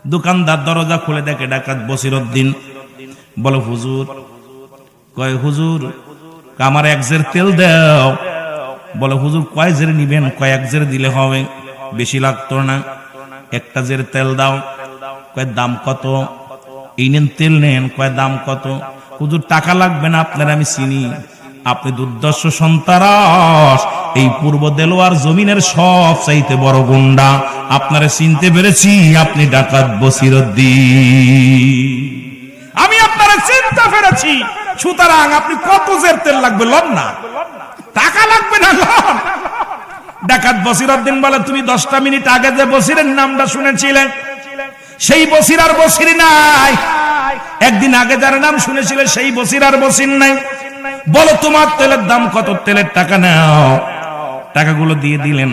দোকানদার দরজা খুলে দেখে ডাকাত বসিরউদ্দিন। বলো হুজুর। কয় হুজুর আমার এক জের তেল দাও। বলে হুজুর কয় জের নিবেন? কয় এক জের দিলে হবে, বেশি লাগতো না, একটা জের তেল দাও। কয় দাম কত? এই নেন তেল নেন। কয় দাম কত? হুজুর টাকা লাগবে না, আপনার আমি চিনি, আপনি দুর্দর্শ সন্তারাস, এই পূর্ব দেলোয়ার জমিনের সব চাইতে বড় গুন্ডা, আপনারে চিনতে পেরেছি, আপনি ডাকাত বসিরউদ্দিন, আমি আপনারে চিনতে পেরেছি। সুতরাং আপনি কত জের তেল লাগবে লন না, টাকা লাগবে না লন। ডাকাত বসিরউদ্দিন বলে তুমি 10টা মিনিট আগে যে বসিরের নামটা শুনেছিলেন সেই বসির আর বসির নাই, একদিন আগে যার নাম শুনেছিলে সেই বসির আর বসির নাই। বলো তোমার তেলের দাম কত? তেলের টাকা নাও। টাকাগুলো দিয়ে দিলেন,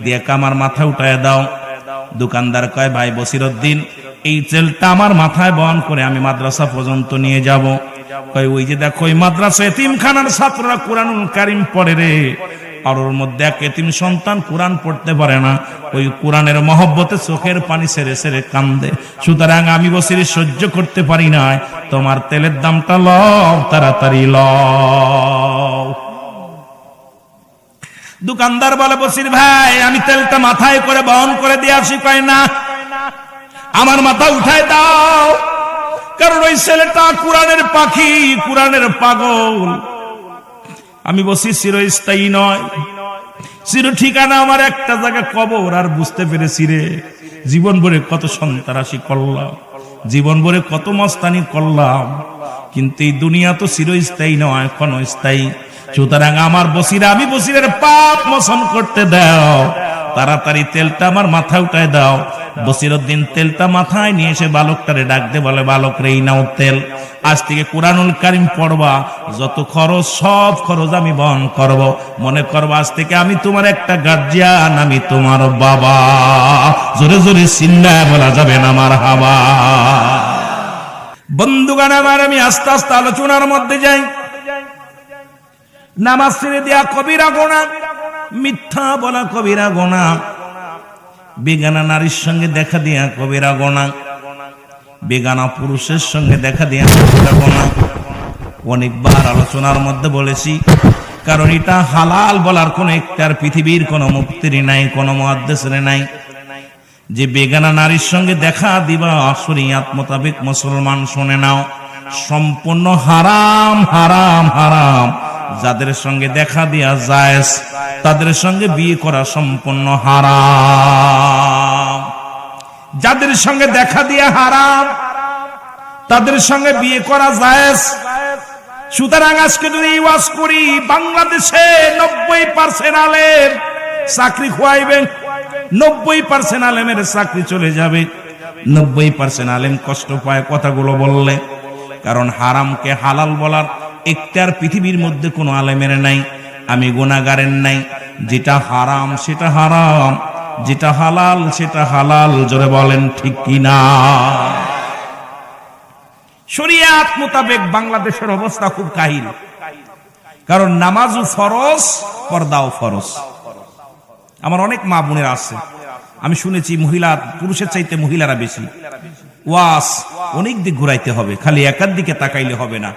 দিয়ে আমার মাথা উঠায় দাও। দোকানদার কয় ভাই বসিরউদ্দিন এই তেলটা আমার মাথায় বহন করে আমি মাদ্রাসা পর্যন্ত নিয়ে যাব। কয় ওই যে দেখো ওই মাদ্রাসা এতিমখানার ছাত্ররা কোরআনুল কারীম পড়ে রে, আর ওর মধ্যে এক এতিম সন্তান কোরআন পড়তে পারে না, ওই কোরআনের মহব্বতে চোখের পানি ছেড়ে ছেড়ে কান্দে। সুতরাং আমি বসির সহ্য করতে পারি না, তোমার তেলের দামটা লও, তাড়াতাড়ি লও। দোকানদার বলে বসির ভাই আমি তেলটা মাথায় করে বহন করে দিয়ে আসি। কয় না, আমার মাথা উঠায় দাও, কারণ ওই ছেলেটা কোরআনের পাখি, কোরআনের পাগল। আমি বসি চিরস্থায়ী নয়, চির ঠিকানা আমার একটা জায়গা কবর। আর বুঝতে পেরেছি রে জীবন ভরে কত সন্ত্রাসী করলাম, জীবন ভরে কত মস্তানি করলাম, কিন্তু এই দুনিয়া তো চিরস্থায়ী নয়, ক্ষণস্থায়ী। সুতরাং আমার বসিরা, আমি বসিরের পাপ মোচন করতে দাও, তাড়াতাড়ি তেলটা আমার মাথায় উঠায় দাও। বসিরউদ্দিন তেলটা মাথায় নিয়ে এসে বালকটারে ডাক দে, বলে বালক রে এই নাও তেল, আজ থেকে কোরআনুল কারীম পড়বা, যত খরচ সব খরচ আমি বহন করব। মনে করবা আজ থেকে আমি তোমার একটা গার্জিয়ান, আমি তোমার বাবা। জোরে জোরে চিল্লায় বলা যাবে না মারহাবা। বন্ধুগণ আমার, আমি আস্তে আস্তে আলোচনার মধ্যে যাই। নামাজ ছেড়ে দেয়া কবিরা গুনাহ, মিথ্যা বলা কবিরা গুনাহ, বেগানা নারীর সঙ্গে দেখা দিয়া কবিরা গুনাহ, বেগানা পুরুষের সঙ্গে দেখা দিয়া কবিরা গুনাহ। অনেকবার আলোচনার মধ্যে বলেছি, কারণ এটা হালাল বলার কোন একটার পৃথিবীর কোন মুফতির নাই, কোন মুহাদ্দিসের নাই, যে বেগানা নারীর সঙ্গে দেখা দিবা শরীয়ত মোতাবেক মুসলমান শুনে নাও, সম্পূর্ণ হারাম হারাম হারাম। যাদের সঙ্গে দেখা দিয়া জায়েজ, তাদের সঙ্গে বিয়ে করা সম্পূর্ণ হারাম। যাদের সঙ্গে দেখা দিয়া হারাম, তাদের সঙ্গে বিয়ে করা জায়েজ। সুতরাং আজকে যদি ওয়াজ করি, বাংলাদেশে 90% আলেম চাকরি খোয়াইবেন, 90% আলেমের চাকরি চলে যাবে, 90% আলেম কষ্ট পায় কথাগুলো বললে। কারণ হারামকে হালাল বলার একটার পৃথিবীর মধ্যে কোনো আলেমের নাই, আমি গুনাহগারের নাই। যেটা হারাম সেটা হারাম, যেটা হালাল সেটা হালাল। জোরে বলেন ঠিক কিনা? শরীয়ত মোতাবেক বাংলাদেশের অবস্থা খুব কাহিল, কারণ নামাজও ফরজ, পর্দাও ফরজ। আমার অনেক মা বোনেরা আছে, আমি শুনেছি মহিলা পুরুষের চাইতে মহিলারা বেশি। ওয়াজ অনেক দিক ঘুরাইতে হবে, খালি একার দিকে তাকাইলে হবে না,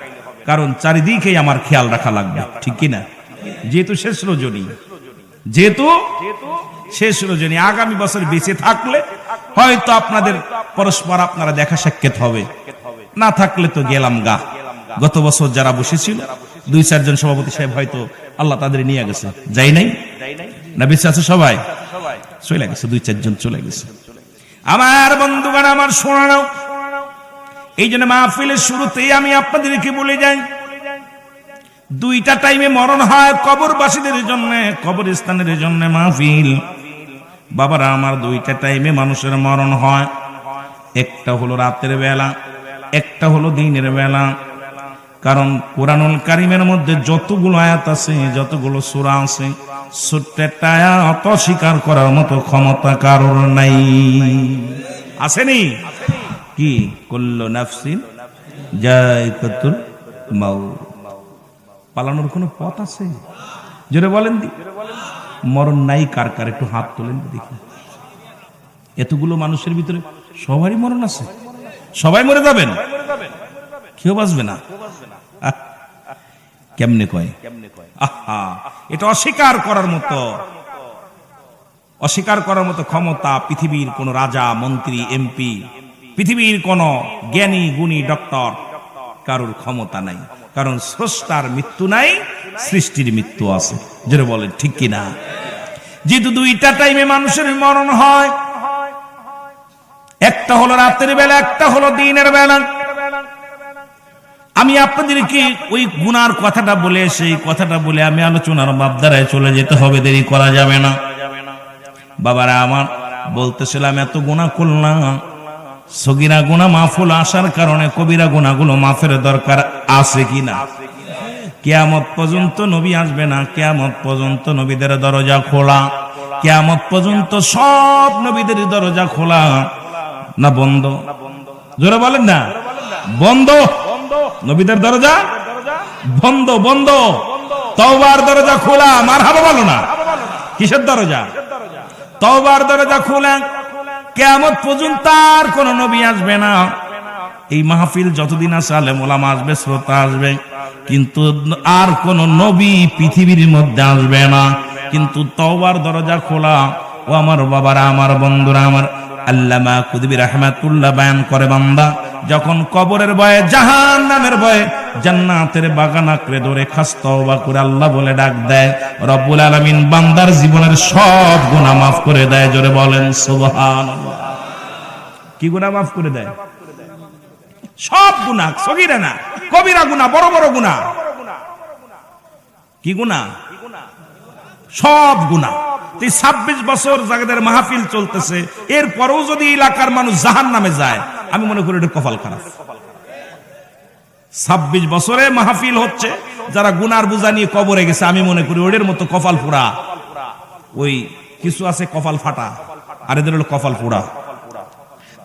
কারণ চারিদিকে আমার খেয়াল রাখা লাগবে, ঠিক কিনা? যেহেতু শেষ রজনী, যেহেতু শেষ রজনী, আগামী বছর বেঁচে থাকলে হয়তো আপনাদের পরস্পর আপনারা দেখা সাক্ষাৎ হবে, না থাকলে তো গেলাম গা। গত বছর যারা বসেছিল 2-4 জন সভাপতি সাহেব হয়তো আল্লাহ তাদের নিয়ে গেছে, যাই নাই না বেঁচে আছে সবাই? চলে গেছে, 2-4 জন চলে গেছে। আমার বন্ধুগণ আমার শোনা নাও, এই জন্য মাহফিলের শুরুতেই আমি আপনাদেরকে বলে যাই, 2টা টাইমে মরণ হয় কবরবাসীদের জন্য, কবরস্থানের জন্য মাহফিল। বাবারা আমার, 2টা টাইমে মানুষের মরণ হয়, একটা হলো রাতের বেলা, একটা হলো দিনের বেলা। কারণ কোরআনুল কারীমের মধ্যে যতগুলো আয়াত আছে, যতগুলো সূরা আছে, ছোট্ট একটা আয়াত অস্বীকার করার মতো ক্ষমতা কারোর নাই। আসেনি কি? কুল্লু নাফসিন যায়কাতুল মাউত। পালানোর কোনো পথ আছে? জোরে বলেন দি। মরণ নাই কার কার? একটু হাত তোলেন দেখি। এতগুলো মানুষের ভিতরে সবারই মরণ আছে, সবাই মরে যাবেন, কেউ বাঁচবে না। কেমনে কয়? আহা, এটা অস্বীকার করার মতো, অস্বীকার করার মতো ক্ষমতা পৃথিবীর কোন রাজা, মন্ত্রী, এমপি, পৃথিবীর কোন জ্ঞানী গুণী ডক্টর কারোর ক্ষমতা নাই। কারণ স্রষ্টার মৃত্যু নাই, সৃষ্টির মৃত্যু আছে। যেটা বলেন ঠিক কিনা? যেহেতু দুইটা টাইমে মানুষের মরণ হয়, একটা হলো রাতের বেলা, একটা হলো দিনের বেলা। আমি আপনাদেরকে ওই গুনার কথাটা বলে, সেই কথাটা বলে আমি আলোচনার বাবদারায় চলে যেতে হবে, দেরি করা যাবে না। বাবারা আমার, বলতেছিলাম এত গুনাহ করলাম, সগীরা গুনাহ মাফুল আসার কারণে কবিরা গুনাহগুলো মাফের দরকার আছে কিনা? কিয়ামত পর্যন্ত নবী আসবে না, কিয়ামত পর্যন্ত নবীদের দরজা খোলা, কিয়ামত পর্যন্ত সব নবীদের দরজা খোলা না বন্ধ? জোরে বলেন না, বন্ধ। নবীদের দরজা বন্ধ, বন্ধ। তওবার দরজা খোলা, মারহাবা বলো না। কিসের দরজা? তওবার দরজা খোলা। কিয়ামত পর্যন্ত আর কোন নবী আসবে না। এই মাহফিল যতদিন আছে আলেম ওলামা আসবে, শ্রোতা আসবে, কিন্তু আর কোন নবী পৃথিবীর মধ্যে আসবে না। কিন্তু তওবার দরজা খোলা। ও আমার বাবারা, আমার বন্ধুরা, আমার আল্লামা কুতুবী রাহমাতুল্লাহ বয়ান করে, বান্দা যখন কবরের ভয়ে, জাহান্নামের ভয়ে জান্নাতের বাগান আঁকড়ে ধরে খাস তওবা করে আল্লাহ বলে ডাক দেয়, রব্বুল আলামিন বান্দার জীবনের সব গুনাহ মাফ করে দেয়। জোরে বলেন সুবহানাল্লাহ। কি গুনাহ মাফ করে দেয়? সব গুনাহ, সগীরা না কবিরা গুনাহ, বড় বড় গুনাহ। কি গুনাহ? সব গুনাহ। 26 বছর যাদের মাহফিল চলতেছে, এরপরেও যদি এলাকার মানুষ জাহান্নামে যায়, আমি মনে করি এটা কপাল খারাপ। 26 বছরে মাহফিল হচ্ছে, যারা গুনার বোঝা নিয়ে কবরে গেছে, আমি মনে করি ওদের মতো কপাল পোড়া ওই কিছু আছে, কপাল ফাটা, আর এদের হলো কপাল পোড়া।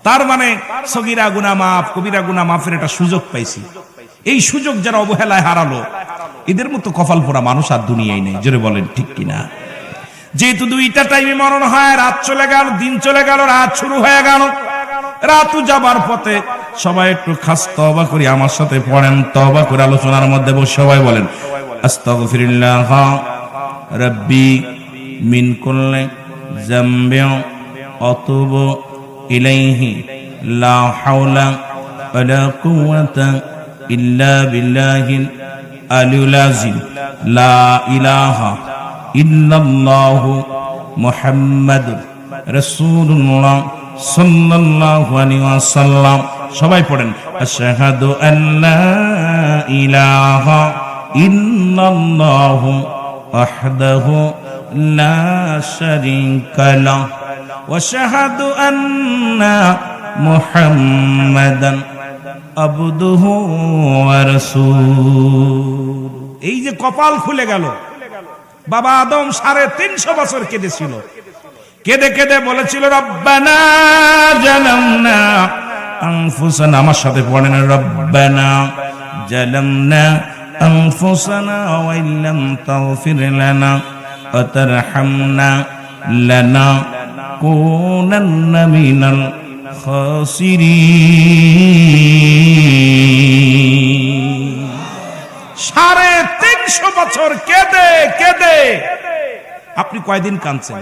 তার মানে সগীরা গুনাহ মাফ, কবিরা গুনাহ মাফের একটা সুযোগ পাইছি। এই সুযোগ যারা অবহেলায় হারালো, এদের মতো কপাল পোড়া মানুষ আর দুনিয়ায় নেই। জোরে বলেন ঠিক কিনা? যেহেতু দুইটা টাইমে মরণ হয়, রাত চলে গেল, দিন চলে গেল, রাত শুরু হয়ে গেল। রাত যাবার পথে সবাই একটু খাস তওবা করি, আমার সাথে পড়েন, তওবা করে আলোচনার মধ্যে বসে সবাই বলেন, আস্তাগফিরুল্লাহ রাব্বি মিন কুল্লি যামবি আতুবু ইলাইহি লা হাওলা ওয়ালা কুওয়াতা ইল্লা বিল্লাহিল আলিয়্যিল আযীম লা ইলাহা ইল্লাল্লাহু মুহাম্মাদুর রাসূলুল্লাহ সাল্লাল্লাহু আলাইহি ওয়াসাল্লাম। সবাই পড়েন, আশহাদু আল্লা ইলাহা ইল্লাল্লাহু ওয়াহদাহু লা শারীকা লাহু ওয়া আশহাদু আন্না মুহাম্মাদান আবদুহু ওয়া রাসূলুহু। এই যে কপাল খুলে গেল, বাবা আদম 350 বছর কেঁদেছিল, কেঁদে কেঁদে বলেছিল, রব্বানা জালামনা আনফুসানা। আমার সাথে পড়েন, রব্বানা জালামনা আনফুসানা ওয়া ইল্লাম তাগফির লানা ওয়া তারহামনা লানাকুনান্না মিনাল খাসিরিন। 350 বছর কেঁদে কেঁদে আপনি কয়দিন কাঁদছেন?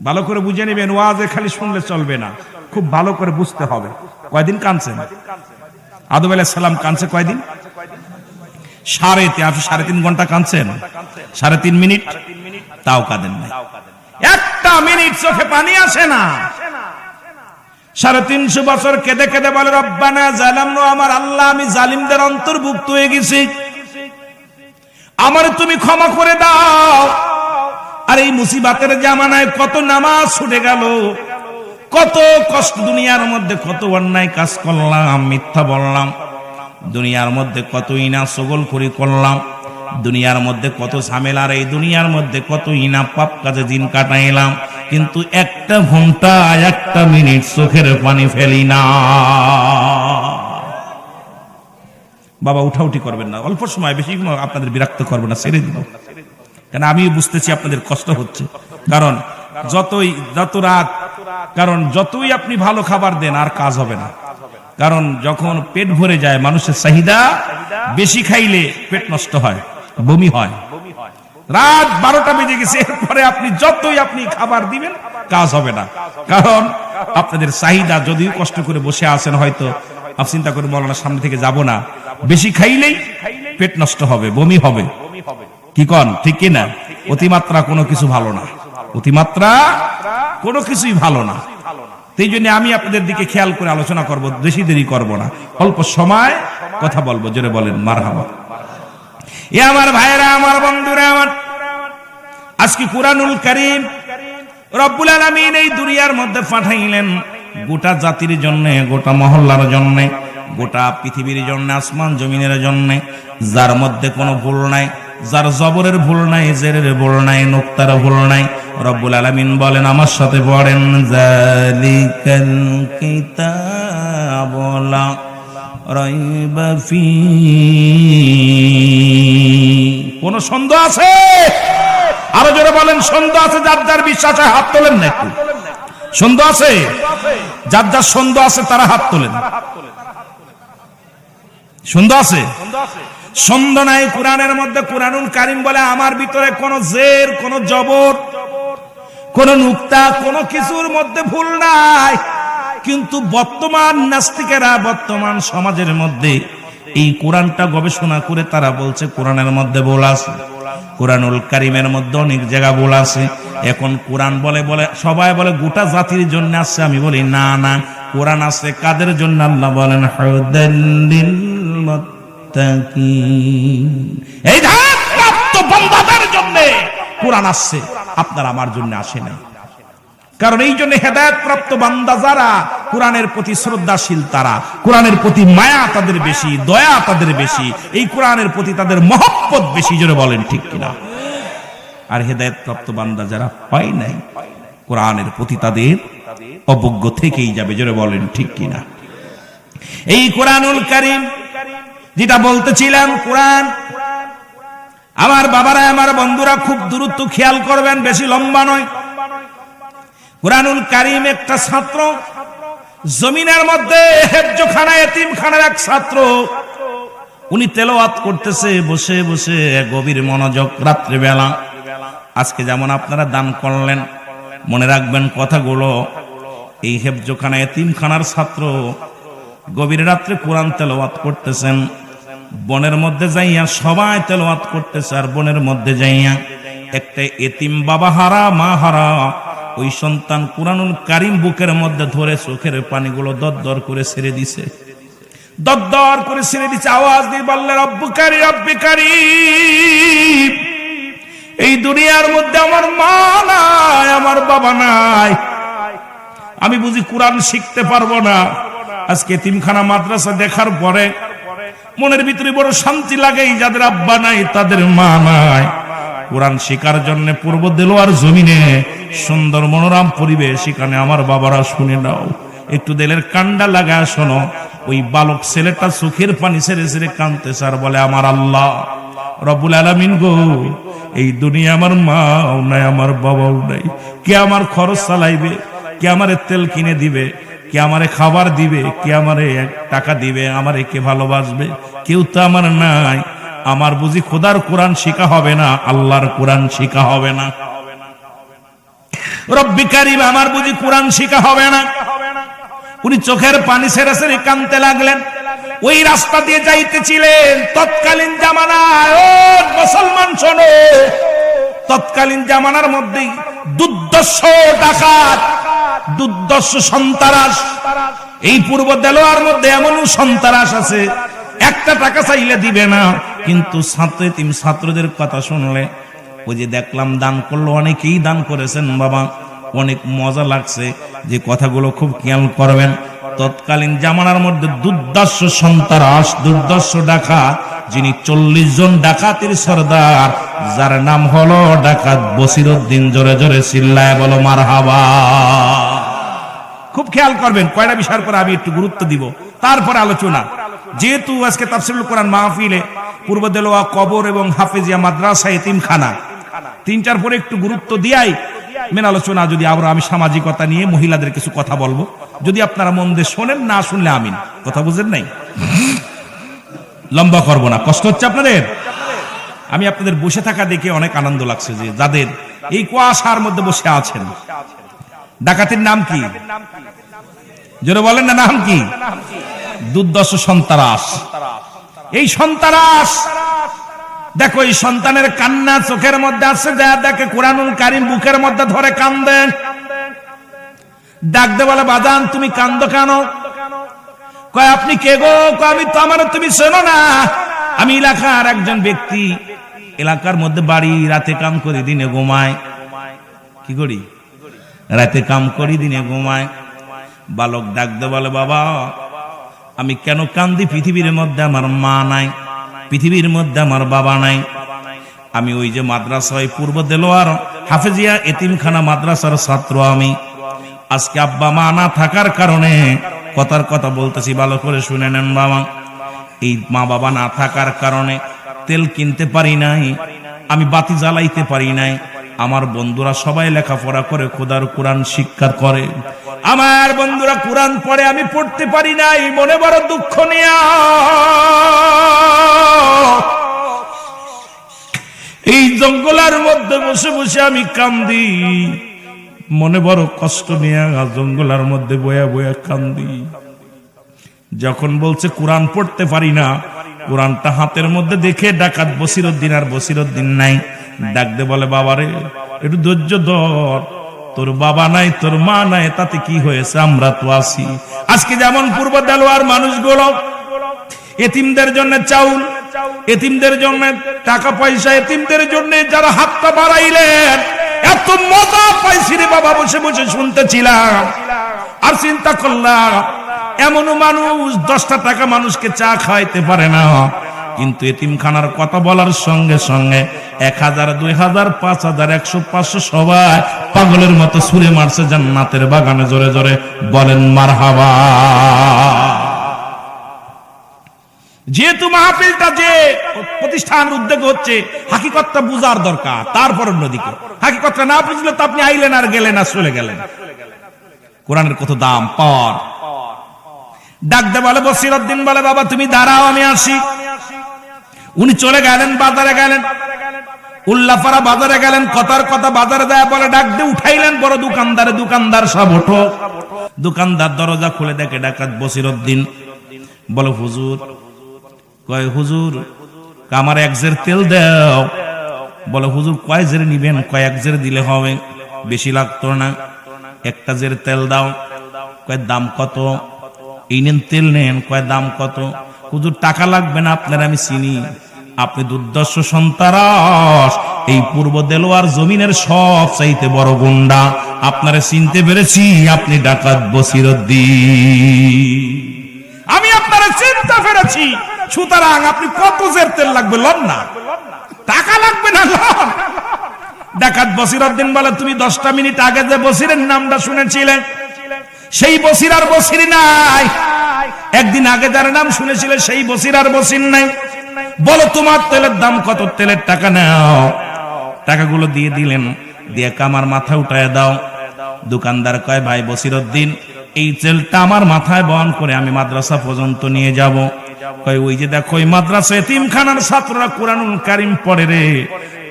ভালো করে বুঝে নেবেন, ওয়াজে খালি শুনলে চলবে না, খুব ভালো করে বুঝতে হবে। কয়দিন কাঁদছেন? আদম আলাইহিস সালাম কাঁদছে কয়দিন? 3.5 ঘন্টা কাঁদছেন, 3.5 মিনিট, তাও কাঁদেন না। একটা মিনিট চোখে পানি আসে না। 350 বছর কেঁদে কেঁদে বলে, রব্বানা জালামনা, আমার আল্লাহ আমি জালিমদের অন্তর্ভুক্ত হয়ে গেছি, আমার তুমি ক্ষমা করে দাও। আর এই মুসিবতের জামানায় কত নামাজ ছুটে গেল, কত কষ্ট, দুনিয়ার মধ্যে কত অন্যায় কাজ করলাম, মিথ্যা বললাম, দুনিয়ার মধ্যে কত ইনা সগল করি করলাম, দুনিয়ার মধ্যে কত ঝামেলার, এই দুনিয়ার মধ্যে কত ইনা পাপ কাজে দিন কাটাইলাম, কিন্তু একটা ঘন্টা, একটা মিনিট চোখের পানি ফেলি না। বাবা উঠাউঠি করবেন না, অল্প সময়, বেশি আপনাদের বিরক্ত করবেন না, ছেড়ে দিব। কেন আমি বুঝতেছি আপনাদের কষ্ট হচ্ছে, কারণ যত রাত কারণ যতই আপনি ভালো খাবার দেন আর কাজ হবে না। কারণ যখন পেট ভরে যায়, মানুষের চাহিদা বেশি খাইলে পেট নষ্ট হয়, বমি হয়। রাত 12টা বেজে গেছে, এরপরে আপনি যতই আপনি খাবার দিবেন কাজ হবে না। কারণ আপনাদের চাহিদা, যদিও কষ্ট করে বসে আছেন, হয়তো আপনি চিন্তা করে মৌলানার সামনে থেকে যাব না, বেশি খাইলেই পেট নষ্ট হবে, বমি হবে। কি কন, ঠিক কিনা? অতিমাত্রা কোনো কিছু ভালো না, অতিমাত্রা কোনো কিছুই ভালো না। সেই জন্য আমি আপনাদের দিকে খেয়াল করে আলোচনা করব, বেশি দেরি করব না, অল্প সময় কথা বলবো। জোরে বলেন মারহাবা। এ আমার ভাইরা, আমার বন্ধুরা, আমার আজকে কুরআনুল কারীম রব্বুল আলামিন এই দুনিয়ার মধ্যে পাঠাইলেন গোটা জাতির জন্য, গোটা মহল্লার জন্য, গোটা পৃথিবীর জন্য, আসমান জমিনের জন্য, যার মধ্যে কোনো ভুল নাই, যার জবরের ভুল নাই, জেরের ভুল নাই, নুক্তার ভুল নাই। রব্বুল আলামিন বলেন, আমার সাথে পড়েন, যালিকাল কিতাবু লা রাইবা ফীহি। কোন সন্দেহ আছে? আরো জোরে বলেন, সন্দেহ আছে? যার যার বিশ্বাস হয় হাত তোলেন না একটু। সন্দেহ আছে? যার যার সন্দেহ আছে তারা হাত তোলেন। সন্দেহ আছে? সন্দেহ নাই কোরআনের মধ্যে। কুরআনুল কারীম বলে, আমার ভিতরে কোন জের, কোন জবর, কোন নুক্তা, কোন কিছুর মধ্যে ভুল নাই। কিন্তু বর্তমান নাস্তিকেরা, বর্তমান সমাজের মধ্যে এই কোরআনটা গবেষণা করে তারা বলছে কোরআনের মধ্যে ভুল আছে, কুরআনুল কারীমের মধ্যে অনেক জায়গা ভুল আছে। এখন কোরআন বলে সবাই বলে গোটা জাতির জন্য আছে। আমি বলি না না, কোরআন আছে কাদের জন্য? আল্লাহ বলেন, হুদাল লিল মুত্তাকিন। এই প্রাপ্ত বান্দাদের জন্য কোরআন আসছে, আপনার আমার জন্য আসে নাই। কারণ এই জন্য হেদায়েত প্রাপ্ত বান্দা যারা, কোরআনের প্রতি শ্রদ্ধাশীল তারা, কোরআনের প্রতি মায়া তাদের বেশি, দয়া তাদের বেশি, এই কোরআনের প্রতি তাদের মহব্বত বেশি। জোরে বলেন ঠিক কিনা? আর হেদায়েত প্রাপ্ত বান্দা যারা পায় নাই, কোরআনের প্রতি তাদের অবজ্ঞ থেকেই যাবে। জোরে বলেন ঠিক কিনা? এই কুরআনুল কারীম যেটা বলতেছিলাম, কোরআন, আমার বাবারা, আমার বন্ধুরা খুব দ্রুত খেয়াল করবেন, বেশি লম্বা নয়। কুরআনুল কারীম একটা ছাত্র, জমিনের মধ্যে হেফজখানা, এতিমখানার এক ছাত্র, উনি তেলাওয়াত করতেছে বসে বসে, গভীর মনোযোগ, রাত্রে বেলা। আজকে যেমন আপনারা দান করলেন, মনে রাখবেন কথাগুলো। এই হেফজখানা, এতিমখানার ছাত্র গভীর রাত্রে কোরআন তেলাওয়াত করতেছেন। বনের মধ্যে যাইয়া সবাই তেলাওয়াত করতেছে, আর বনের মধ্যে যাইয়া একটা এতিম, বাবা হারা, মা হারা, ওই সন্তান কুরআনুল কারীম বুকের মধ্যে ধরে চোখের পানিগুলো দরদর করে ছেড়ে দিছে, দরদর করে ছেড়ে দিছে। আওয়াজ দিয়ে বললে, রব্বুকারী, রব্বিকারী, এই দুনিয়ার মধ্যে আমার মা নাই, আমার বাবা নাই, আমি বুঝি কোরআন শিখতে পারবো না। আজকে এতিমখানা, মাদ্রাসা দেখার পরে মনের ভিতরে বড় শান্তি লাগে। যাদের আব্বা নাই, তাদের মা নাই, কোরআন শেখার জন্য পূর্ব দেলোয়ার জমিনে সুন্দর মনোরম পরিবেশ, সেখানে আমার বাবারা শুনে নাও, একটু দিলের কান্ডা লাগা শোনো। ওই বালক ছেলেটা চোখের পানি ছেড়ে ছেড়ে কাঁদতেছে আর বলে, আমার আল্লাহ রব্বুল আলামিন গো, এই দুনিয়া আমার মাও নাই, আমার বাবাও নাই, কে আমার খরচ চালাইবে, কে আমারে তেল কিনে দিবে, কে আমারে খাবার দিবে, কে আমারে টাকা দিবে, আমারে কে ভালোবাসবে? কেউ তো আমার নাই। আমার বুঝি খোদার কোরআন শিখা হবে না, আল্লাহর কোরআন শিখা হবে না? রব্বি কারীম, আমার বুঝি কোরআন শিখা হবে না? উনি চোখের পানি ছেড়ে ছেড়ে কাঁদতে লাগলেন। ওই রাস্তা দিয়ে যাইতেছিলেন তৎকালীন জামানায়। ও মুসলমান শোনো, তৎকালীন জামানার মধ্যেই দুর্দর্শ ডাকাত, দুর্দর্শ সন্ত্রাস, এই পূর্ব দেলোয়ার মধ্যে এমন সন্ত্রাস আছে, একটা টাকা চাইলে দিবে না। কিন্তু ছাত্রদের কথা শুনলে, ওই যে দেখলাম দান করলো, অনেকেই দান করেছেন বাবা, অনেক মজা লাগছে। যে কথাগুলো খুব খেয়াল করবেন, তৎকালীন জামানার মধ্যে দুর্দর্শ সন্ত্রাস, দুর্দর্শ ডাকাত, যিনি 40 জন ডাকাতের সর্দার, যার নাম হলো ডাকাত বসিরউদ্দিন। জোরে জোরে চিল্লায় বলো মারহাবা। খুব খেয়াল করবেন, কয়টা বিষয়ের পর আমি একটু গুরুত্ব দিব, তারপরে আলোচনা। যেহেতু আজকে তাফসীরুল কোরআন মাহফিলে পূর্ব দেলোয়া কবর এবং হাফেজিয়া মাদ্রাসা, এতিমখানা, 3টার পরে একটু গুরুত্ব দিয়াই মেন আলোচনা যদি আবার আমি সামাজিকতা নিয়ে মহিলাদের কিছু কথা বলবো, যদি আপনারা মন দিয়ে শোনেন, না শুনলে আমিন। কথা বুঝেন নাই? লম্বা করবো না, কষ্ট হচ্ছে আপনাদের? আমি আপনাদের বসে থাকা দেখে অনেক আনন্দ লাগছে, যে যাদের এই কুয়াশার মধ্যে বসে আছেন। ডাকাতের নাম কি? জোরে বলেন না, নাম কি? দুর্দশ সন্তারাস। এই সন্তারাস দেখো, এই সন্তানের কান্না চোখের মধ্যে আছে, দেখে কোরআনুল কারীম বুকের মধ্যে ধরে কান্দে। ডাকতে বলে, বাজান তুমি কান্দো কেন? কয় আপনি কে গো? আমি তো, আমার তুমি শোনো না, আমি এলাকার একজন ব্যক্তি, এলাকার মধ্যে বাড়ি, রাতে কাম করি দিনে ঘুমায়। কি করি? রাতে কাম করি দিনে ঘুমায়। বালক ডাকতে বলে, বাবা আমি কেন কান্দি? পৃথিবীর মধ্যে আমার মা নাই, পৃথিবীর মধ্যে আমার বাবা নাই। আমি ওই যে মাদ্রাসায় পূর্ব দেলোয়ার হাফেজিয়া এতিমখানা মাদ্রাসার ছাত্র আমি। আজকে আব্বা মা না থাকার কারণে কথার কথা বলতেছি, ভালো করে শুনে নেন বাবা। এই মা বাবা না থাকার কারণে তেল কিনতে পারি নাই, আমি বাতি জ্বালাইতে পারি নাই। আমার বন্ধুরা সবাই লেখাপড়া করে, খোদার কোরআন শিক্ষা করে, আমার বন্ধুরা কোরআন পড়ে, আমি পড়তে পারি নাই। মনে বড় দুঃখ নিয়ে এই জঙ্গলের মধ্যে বসে বসে আমি কান্দি, মনে বড় কষ্ট নিয়ে জঙ্গলের মধ্যে বয়া বয়া কান্দি। যখন বলছে কোরআন পড়তে পারি না, কোরআনটা হাতের মধ্যে দেখে ডাকাত বসিরউদ্দিন, আর বসিরউদ্দিন নাই। ডাকতে বলে, বাবারে একটু ধৈর্য ধর, তোর বাবা নাই, তোর মা নাই, তাতে কি হয়েছে? আমরা তো আছি। আজকে যেমন পূর্ব দেলোয়ার মানুষগুলো এতিমদের জন্য চাউল, এতিমদের জন্য টাকা পয়সা, এতিমদের জন্য যারা হাতটা বাড়াইলেন, এত মজা পাইছি রে বাবা, বসে বসে শুনতেছিলাম। আর চিন্তা করলাম, এমন মানুষ 10টা টাকা মানুষকে চা খাইতে পারে না, কিন্তু এতিমখানার কথা বলার সঙ্গে সঙ্গে 1000, 2000, 5000, 100, 500 সবাই পাগলের মতো ছুঁড়ে মারছে জান্নাতের বাগানে। জোরে জোরে বলেন মারহাবা। যেহেতু মাহফিলটা যে প্রতিষ্ঠান উদ্যোগ হচ্ছে, হাকিকতটা বুঝার দরকার, তারপর অন্যদিকে। হাকিকতটা না বুঝলে তো আপনি আইলেন আর গেলেন, আর চলে গেলেন। কোরআনের কত দাম পাওয়ার। ডাকতে বলে, বসিরউদ্দিন বলে, বাবা তুমি দাঁড়াও, আমি আসি। উনি চলে গেলেন, বাজারে গেলেন, উল্লাপাড়া বাজারে গেলেন। কথার কথা বাজারে দেয় বলে, ডাক দিয়ে উঠাইলেন বড় দোকানদারে। দোকানদার সব ওঠো। দোকানদার দরজা খুলে দেখে ডাকাত বসিরউদ্দিন। বলে, হুজুর। কয়, হুজুর আমার 1 জের তেল দাও। বলে, হুজুর কয় জের নিবেন? কয় 1 জের দিলে হবে, বেশি লাগতো না, 1টা জের তেল দাও। কয় দাম কত? এই নেন তেল নেন। কয় দাম কত? হুজুর টাকা লাগবে না, আপনার আমি চিনি, আপনি দুর্দশ সন্তারাস, এই পূর্ব দেলোয়ার জমিনের সব চাইতে বড় গুন্ডা, আপনারে চিনতে পেরেছি, আপনি ডাকাত বসিরউদ্দিন, আমি আপনারে চিনতে পেরেছি। সুতরাং আপনি কত জের তেল লাগবে লন না, টাকা লাগবে না লন। ডাকাত বসিরউদ্দিন বলে, তুমি 10টা মিনিট আগে যে বসিরের নামটা শুনেছিলে, সেই বসির আর বসির নাই। একদিন আগে যার নাম শুনেছিলে, সেই বসির আর বসির নাই। বলো তোমার তেলের দাম কত? তেলের টাকা নাও। টাকাগুলো দিয়ে দিলেন, দিয়ে আমার মাথা উঠায় দাও। দোকানদার কয়, ভাই বসিরউদ্দিন, এই তেলটা আমার মাথায় বহন করে আমি মাদ্রাসা পর্যন্ত নিয়ে যাব। কয়, ওই যে দেখো, ওই মাদ্রাসা এতিমখানার ছাত্ররা কোরআনুল কারীম পড়ে রে,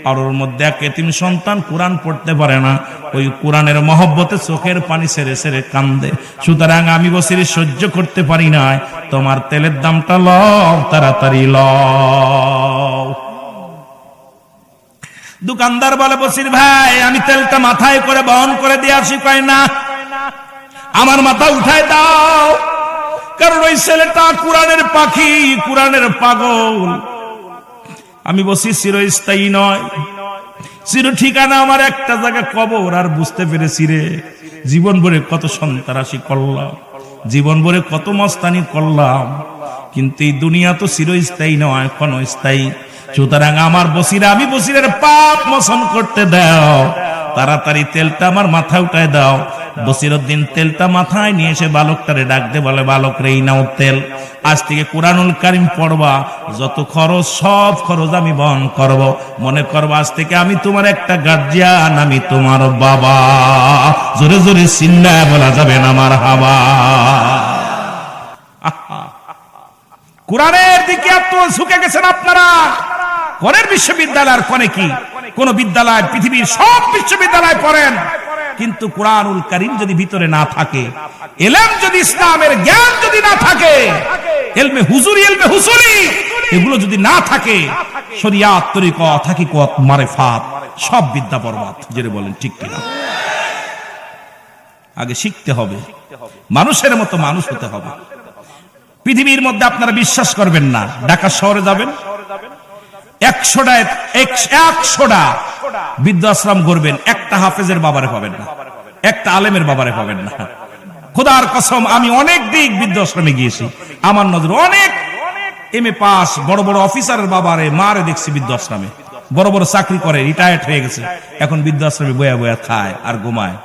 আর ওর মধ্যে এক এতিম সন্তান কোরআন পড়তে পারে না, ওই কোরআনের মহব্বতে চোখের পানি ছেড়ে ছেড়ে কান্দে। সুতরাং আমি বসির সহ্য করতে পারি না, তোমার তেলের দামটা লও, তাড়াতাড়ি লও। দোকানদার বলে, বসির ভাই আমি তেলটা মাথায় করে বহন করে দিয়ে আসি। কয়, না, আমার মাথা উঠায় দাও, কারণ ওই ছেলেটা কোরআনের পাখি, কোরআনের পাগল। আমি বসি চিরস্থায়ী নয়, চির ঠিকানা আমার একটা জায়গা কবর। আর বুঝতে পেরেছি রে, জীবন ভরে কত সন্ত্রাসী করলাম, জীবন ভরে কত মস্তানি করলাম, কিন্তু এই দুনিয়া তো চিরস্থায়ী নয়, ক্ষণস্থায়ী। সুতরাং আমার বসিরা, আমি বসিরের পাপ মোচন করতে দাও, তাড়াতাড়ি তেলটা আমার মাথা উঠায় দাও। বসিরউদ্দিন তেলটা মাথায় নিয়ে এসে বালকটারে ডাক দে, বলে বালক রে, এই নাও তেল, আজ থেকে কোরআনুল কারীম পড়বা, যত খরচ সব খরচ আমি বহন করব, মনে করবা আজ থেকে আমি তোমার একটা গার্জিয়ান, আমি তোমার বাবা। জোরে জোরে চিল্লায় বলা যাবে না মারহাবা। কোরআনের দিকে এত ঝুঁকে গেছেন আপনারা। কোরআন বিশ্ববিদ্যালয়ের কোনে কি কোন বিদ্যালয়, পৃথিবীর সব বিশ্ববিদ্যালয় পড়েন, কিন্তু কোরআনুল কারীম যদি ভিতরে না থাকে, ইলম যদি, ইসলামের জ্ঞান যদি না থাকে, ইলমে হুজুরি, ইলমে হুসুলি এগুলো যদি না থাকে, শরিয়াত, তরিকত, হাকিকত, মারিফাত সব বিদ্যা বরবাদ। জেনে বলেন ঠিক কিনা? আগে শিখতে হবে, মানুষের মতো মানুষ হতে হবে। পৃথিবীর মধ্যে আপনারা বিশ্বাস করবেন না, ঢাকা শহরে যাবেন, 100টা বৃদ্ধাশ্রম করবেন, একটা হাফেজের বাবারে পাবেন না, একটা আলেমের বাবারে পাবেন না। খোদার কসম, আমি অনেক দিক বৃদ্ধাশ্রমে গিয়েছি, আমার নজর অনেক এমএ পাস বড় বড় অফিসারের বাবারে মারে দেখছি বৃদ্ধাশ্রমে, বড় বড় চাকরি করে, রিটায়ার্ড হয়ে গেছে, এখন বৃদ্ধাশ্রমে বয়া বয়া খায় আর ঘুমায়।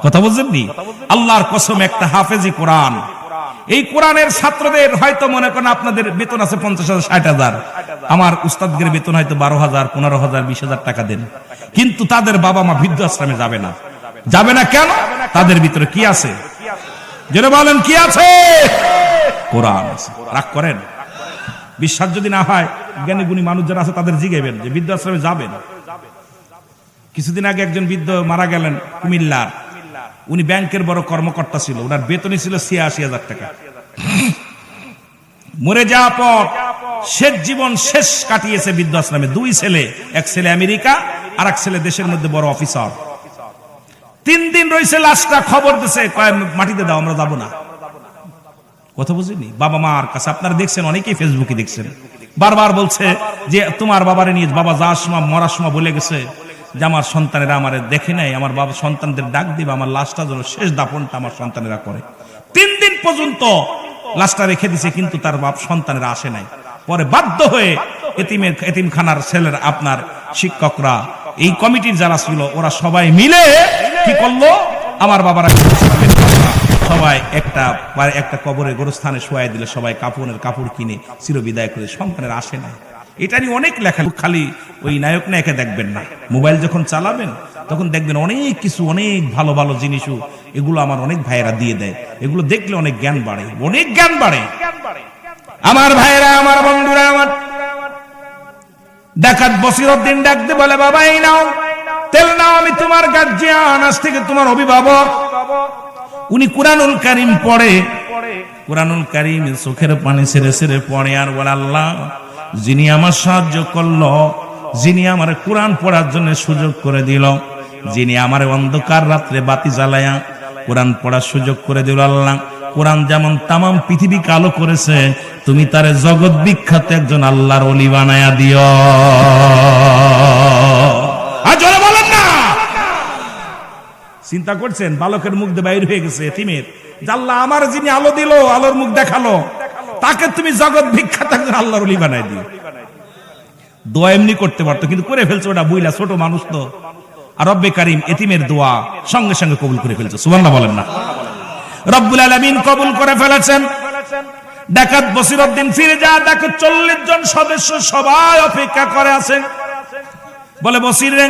কথা বুঝছেননি? আল্লাহর কসম, একটা হাফেজি কোরআন, এই কোরআনের ছাত্রদের হয়তো মনে করেন আপনাদের বেতন আছে 50,000, 60,000, আমার উস্তাদদের বেতন হয়তো 12,000, 15,000, 20,000 টাকা দেন, কিন্তু তাদের বাবা মা বৃদ্ধাশ্রমে যাবে না। যাবে না কেন? তাদের ভিতরে কি আছে? যেন বলেন কি আছে? কোরআন আছে। রাগ করেন? বিশ্বাস যদি না হয়, জ্ঞানী গুণী মানুষ যারা আছে তাদের জিজ্ঞাসা যে বৃদ্ধাশ্রমে যাবেন। কিছুদিন আগে একজন বৃদ্ধ মারা গেলেন কুমিল্লার, উনি ব্যাংকের বড় কর্মকর্তা ছিল, ওনার বেতনই ছিল 86,000 টাকা। মরে যাওয়ার পর শেষ জীবন শেষ কাটিয়েছে বৃদ্ধাশ্রমে। 2 ছেলে, এক ছেলে আমেরিকা আর এক ছেলে দেশের মধ্যে বড় অফিসার। 3 দিন রয়েছে, লাশটা খবর দিছে, মাটিতে দাও, আমরা যাবো না। কথা বুঝিনি? বাবা মার কাছে আপনারা দেখছেন, অনেকেই ফেসবুকে দেখছেন, বারবার বলছে যে তোমার বাবারে নিয়ে, বাবা যাওয়ার সময় মরার সময় বলে গেছে যে আমার সন্তানেরা আমারে দেখে নাই, আমার বাবা সন্তানদের ডাক দিবে, আমার লাশটা যেন শেষ দাফনটা আমার সন্তানেরা করে। 3 দিন পর্যন্ত লাশটা রেখে দিছে, কিন্তু তার বাপ সন্তানেরা আসে নাই। পরে বাধ্য হয়ে এতিমখানার ছেলেরা, আপনার শিক্ষকরা, এই কমিটির যারা ছিল, ওরা সবাই মিলে কি করলো, আমার বাবারা সবাই একটা কবরে গোরস্থানে শোয়াই দিলে, সবাই কাপড় কিনে চিরবিদায় করে, সন্তানের আসে নাই। এটা নিয়ে অনেক লেখা, খালি ওই নায়ক নায়িকা দেখবেন না, মোবাইল যখন চালাবেন তখন দেখবেন অনেক কিছু, অনেক ভালো ভালো জিনিসও এগুলো আমার অনেক ভাইয়েরা দিয়ে দেয়, এগুলো দেখলে অনেক জ্ঞান বাড়ে, অনেক জ্ঞান বাড়ে। আমার ভাইয়েরা, আমার বন্ধুরা, আমার ডাকাত বসিরউদ্দিন ডাকতে বলে, বাবা এই নাও তেল নাও, আমি তোমার গার্জিয়ান, আজ থেকে তোমার অভিভাবক। উনি কোরআনুল কারীম পড়ে, কোরআনুল কারীম চোখের পানি ছেড়ে ছেড়ে পড়ে আর বলে, আল্লাহ যিনি আমার সাহায্য করলো, যিনি আমার কোরআন পড়ার জন্য সুযোগ করে দিল, যিনি আমার অন্ধকার রাত্রে বাতি জ্বালায়া কোরআন পড়ার সুযোগ করে দিল, আল্লাহ কোরআন যেমন তামাম পৃথিবীকে আলো করেছে, তুমি তারে জগৎ বিখ্যাত একজন আল্লাহর ওলি বানায়া দিও। বলেন না? চিন্তা করছেন, বালকের মুখ দিয়ে বাইর হয়ে গেছে এতিমের, আল্লাহ আমার যিনি আলো দিল, আলোর মুখ দেখালো, তাকে তুমি জগৎ বিখ্যাত একজন আল্লাহর ওলি বানাই দিও। দোয়া এমনি করতে পারতো, কিন্তু করে ফেলছে ওটা বুইলা, ছোট মানুষ তো। আর রব্বে কারীম এতিমের দোয়া সঙ্গে সঙ্গে কবুল করে ফেলছে। সুবহানাল্লাহ বলেন না? রব্বুল আলামিন কবুল করে ফেলেছেন। ডাকাত বসিরউদ্দিন ফিরে যা, দেখো 40 জন সদস্য সবাই অপেক্ষা করে আছেন। বলে, বসির রে,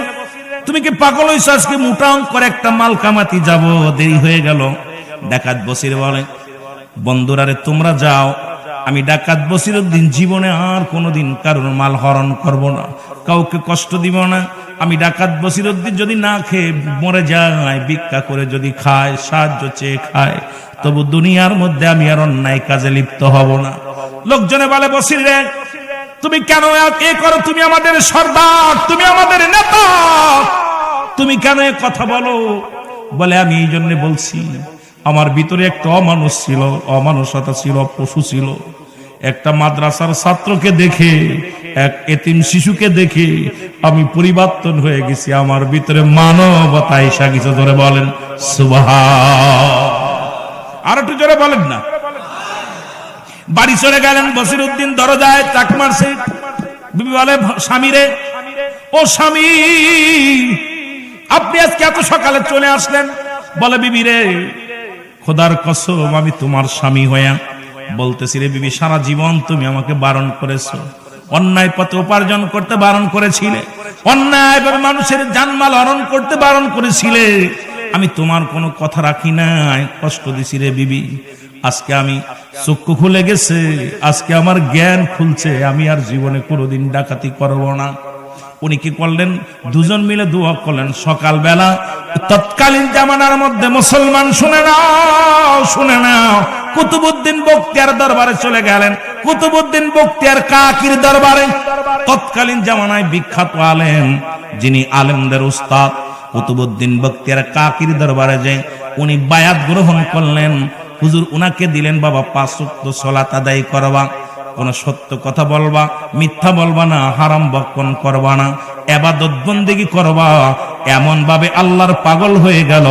তুমি কি পাগল হইছো? আজকে মোটা অঙ্কের একটা মাল কামাতি যাব, দেরি হয়ে গেল। ডাকাত বসির বলে, বন্ধুরা রে, তোমরা যাও, আমি ডাকাত বসিরউদ্দিন জীবনে আর কোনোদিন কারোর মাল হরণ করব না, কাউকে কষ্ট দিব না। আমি ডাকাত বসিরউদ্দিন যদি না খেয়ে মরে যায়, ভিক্ষা করে যদি খায়, সাহায্য চেয়ে খায়, তবু দুনিয়ার মধ্যে আমি আর অন্যায় কাজে লিপ্ত হব না। লোকজনে বলে, বসির রে, তুমি কেন এ করো? তুমি আমাদের সর্দার, তুমি আমাদের নেতা, তুমি কেন এ কথা বলো? বলে, আমি এই জন্য বলছি, আমার ভিতরে একটা অমানুষ ছিল, অমানুষতা ছিল, পশু ছিল। একটা মাদ্রাসার ছাত্রকে দেখে, এক এতিম শিশুকে দেখে আমি পরিবর্তন হয়ে গেছি, আমার ভিতরে মানবতা এসে গেছে। ধরে বলেন সুবহান। আর একটু জোরে বলেন না? বাড়ি চলে গেলেন বসিরউদ্দিন, দরজায় চাক মারছে। বিবি বলে, স্বামী রে, ও স্বামী, আপনি আজকে এত সকালে চলে আসলেন? বলে বিবি রে, খোদার কসম আমি তোমার স্বামী হইয়া বলতেছি রে বিবি, সারা জীবন তুমি আমাকে বারণ করেছো, অন্যায় পথে উপার্জন করতে বারণ করেছিলে, অন্যায়ভাবে মানুষের জানমাল হরণ করতে বারণ করেছিলে, আমি তোমার কোনো কথা রাখি নাই, কষ্ট দিছি রে বিবি। আজকে আমি চক্ষু খুলে গেছে, আজকে আমার জ্ঞান খুলছে, আমি আর জীবনে কোনোদিন ডাকাতি করব না। উনি কি করলেন? দুজন মিলে দোয়া করলেন। সকালবেলা তৎকালীন জামানার মধ্যে মুসলমান শুনে নাও, কুতুবউদ্দিন বখতিয়ার দরবারে চলে গেলেন। কুতুবউদ্দিন বখতিয়ার কাকির দরবারে, তৎকালীন জামানায় বিখ্যাত আলেম, যিনি আলেমদের উস্তাদ, কুতুবউদ্দিন বখতিয়ার কাকির দরবারে যে উনি বায়াত গ্রহণ করলেন। হুজুর উনাকে দিলেন, বাবা 5 ওয়াক্ত সালাত আদায় করবা, কোন সত্য কথা বলবা, মিথ্যা বলবা না, হারাম বক্ষণ করবা না, ইবাদত বন্দেগী করবা। এমন ভাবে আল্লাহর পাগল হয়ে গেল।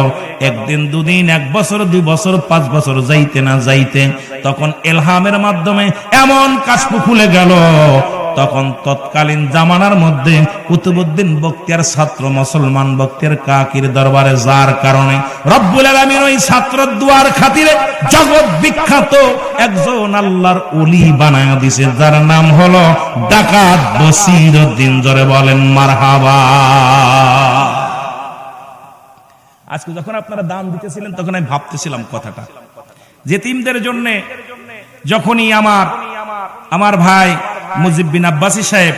একদিন, দুদিন, 1 বছর, 2 বছর, 5 বছর যাইতে না যাইতে তখন ইলহামের মাধ্যমে এমন কাশফ খুলে গেল। তখন তৎকালীন জামানার মধ্যে কুতুবউদ্দিন বখতিয়ার ছাত্র মুসলমান বখতিয়ার কাকির দরবারে যার কারণে রব্বুল আলামিন ওই ছাত্রের দুয়ার খাতিরে জগৎ বিখ্যাত একজন আল্লাহর ওলি বানায়া দিয়েছে, যার নাম হলো ডাকাত বসিরউদ্দিন। জোরে বলেন মারহাবা। আজকে যখন আপনারা দান দিতেছিলেন তখন আমি ভাবতেছিলাম কথাটা, যেতিমদের জন্য যখনই আমার ভাই মুজিব বিন আব্বাসী সাহেব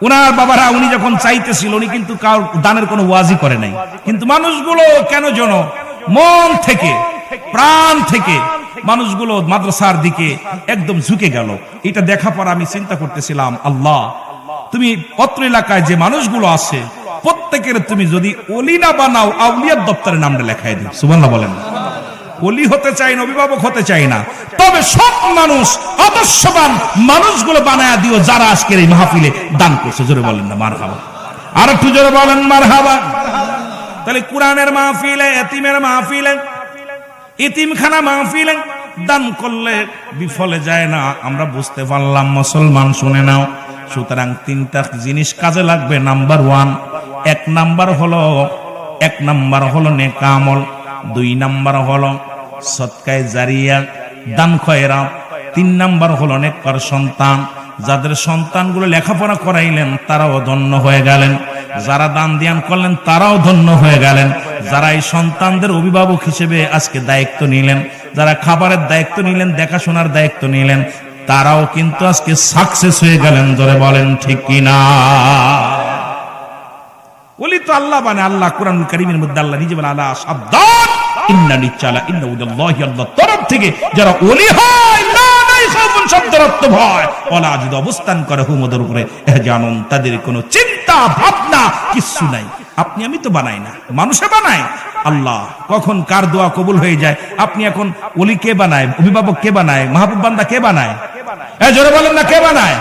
ওনার বাবারা উনি যখন চাইতেছিল, উনি কিন্তু কারোর দানের কোনো ওয়াজি করে নাই, কিন্তু মানুষগুলো কেন যেন মন থেকে, প্রাণ থেকে মানুষগুলো মাদ্রাসার দিকে একদম ঝুঁকে গেল। এটা দেখা পর আমি চিন্তা করতেছিলাম, আল্লাহ তুমি অত্র এলাকায় যে মানুষগুলো আছে প্রত্যেকের তুমি যদি ওলি না বানাও, আউলিয়ার দপ্তরে নামটা লেখাই দিও। সুবহানাল্লাহ বলেন। ওলি হতে চাই না, অভিভাবক হতে চাই না, তবে সব মানুষ আদর্শবান মানুষগুলো বানায়া দিও যারা আজকের এই মাহফিলে দান করছে। জোরে বলেন না মারহাবা। আর একটু জোরে বলেন মারহাবা। তাহলে কোরআনের মাহফিলে, এতিমের মাহফিলে, এতিমখানা মাহফিলে দান করলে বিফলে যায় না, আমরা বুঝতে পারলাম। মুসলমান শুনে নাও, সুতরাং 3টা জিনিস কাজে লাগবে। নাম্বার 1, 1 নাম্বার হলো নেক আমল, 2 নাম্বার হলো সদকায়ে জারিয়া, দান খয়রাত, 3 নাম্বার হলো নেককার সন্তান। যাদের সন্তানগুলো লেখাপড়া করাইলেন তারাও ধন্য হয়ে গেলেন, যারা দান ধ্যান করলেন তারাও ধন্য হয়ে গেলেন, যারা এই সন্তানদের অভিভাবক হিসেবে আজকে দায়িত্ব নিলেন, যারা খাবারের দায়িত্ব নিলেন, দেখাশোনার দায়িত্ব নিলেন, তারাও কিন্তু আজকে সাকসেস হয়ে গেলেন। ধরে বলেন ঠিক কিনা? ওলি তো আল্লাহ বানায়। আল্লাহ কোরআনুল কারীমের মধ্যে আল্লাহ নিজে বলে, আলা সাবধান ইন্না নিচালা ইন্না উদাল্লাহি, আল্লাহর তরফ থেকে যারা ওলি হয়, না নাই খাউফুন শব্দের অর্থ ভয়, ওলা যদি অবস্থান করে হুমদের উপরে জানুন, তাদের কোনো চিন্তা ভাবনা কিছু নাই। আপনি আমি তো বানাই না, মানুষে বানায়। আল্লাহ কখন কার দোয়া কবুল হয়ে যায়। আপনি এখন ওলি কে বানায়, অভিভাবক কে বানায়, মাহবুব বান্দা কে বানায়? জোরে বলেন না, কে বানায়?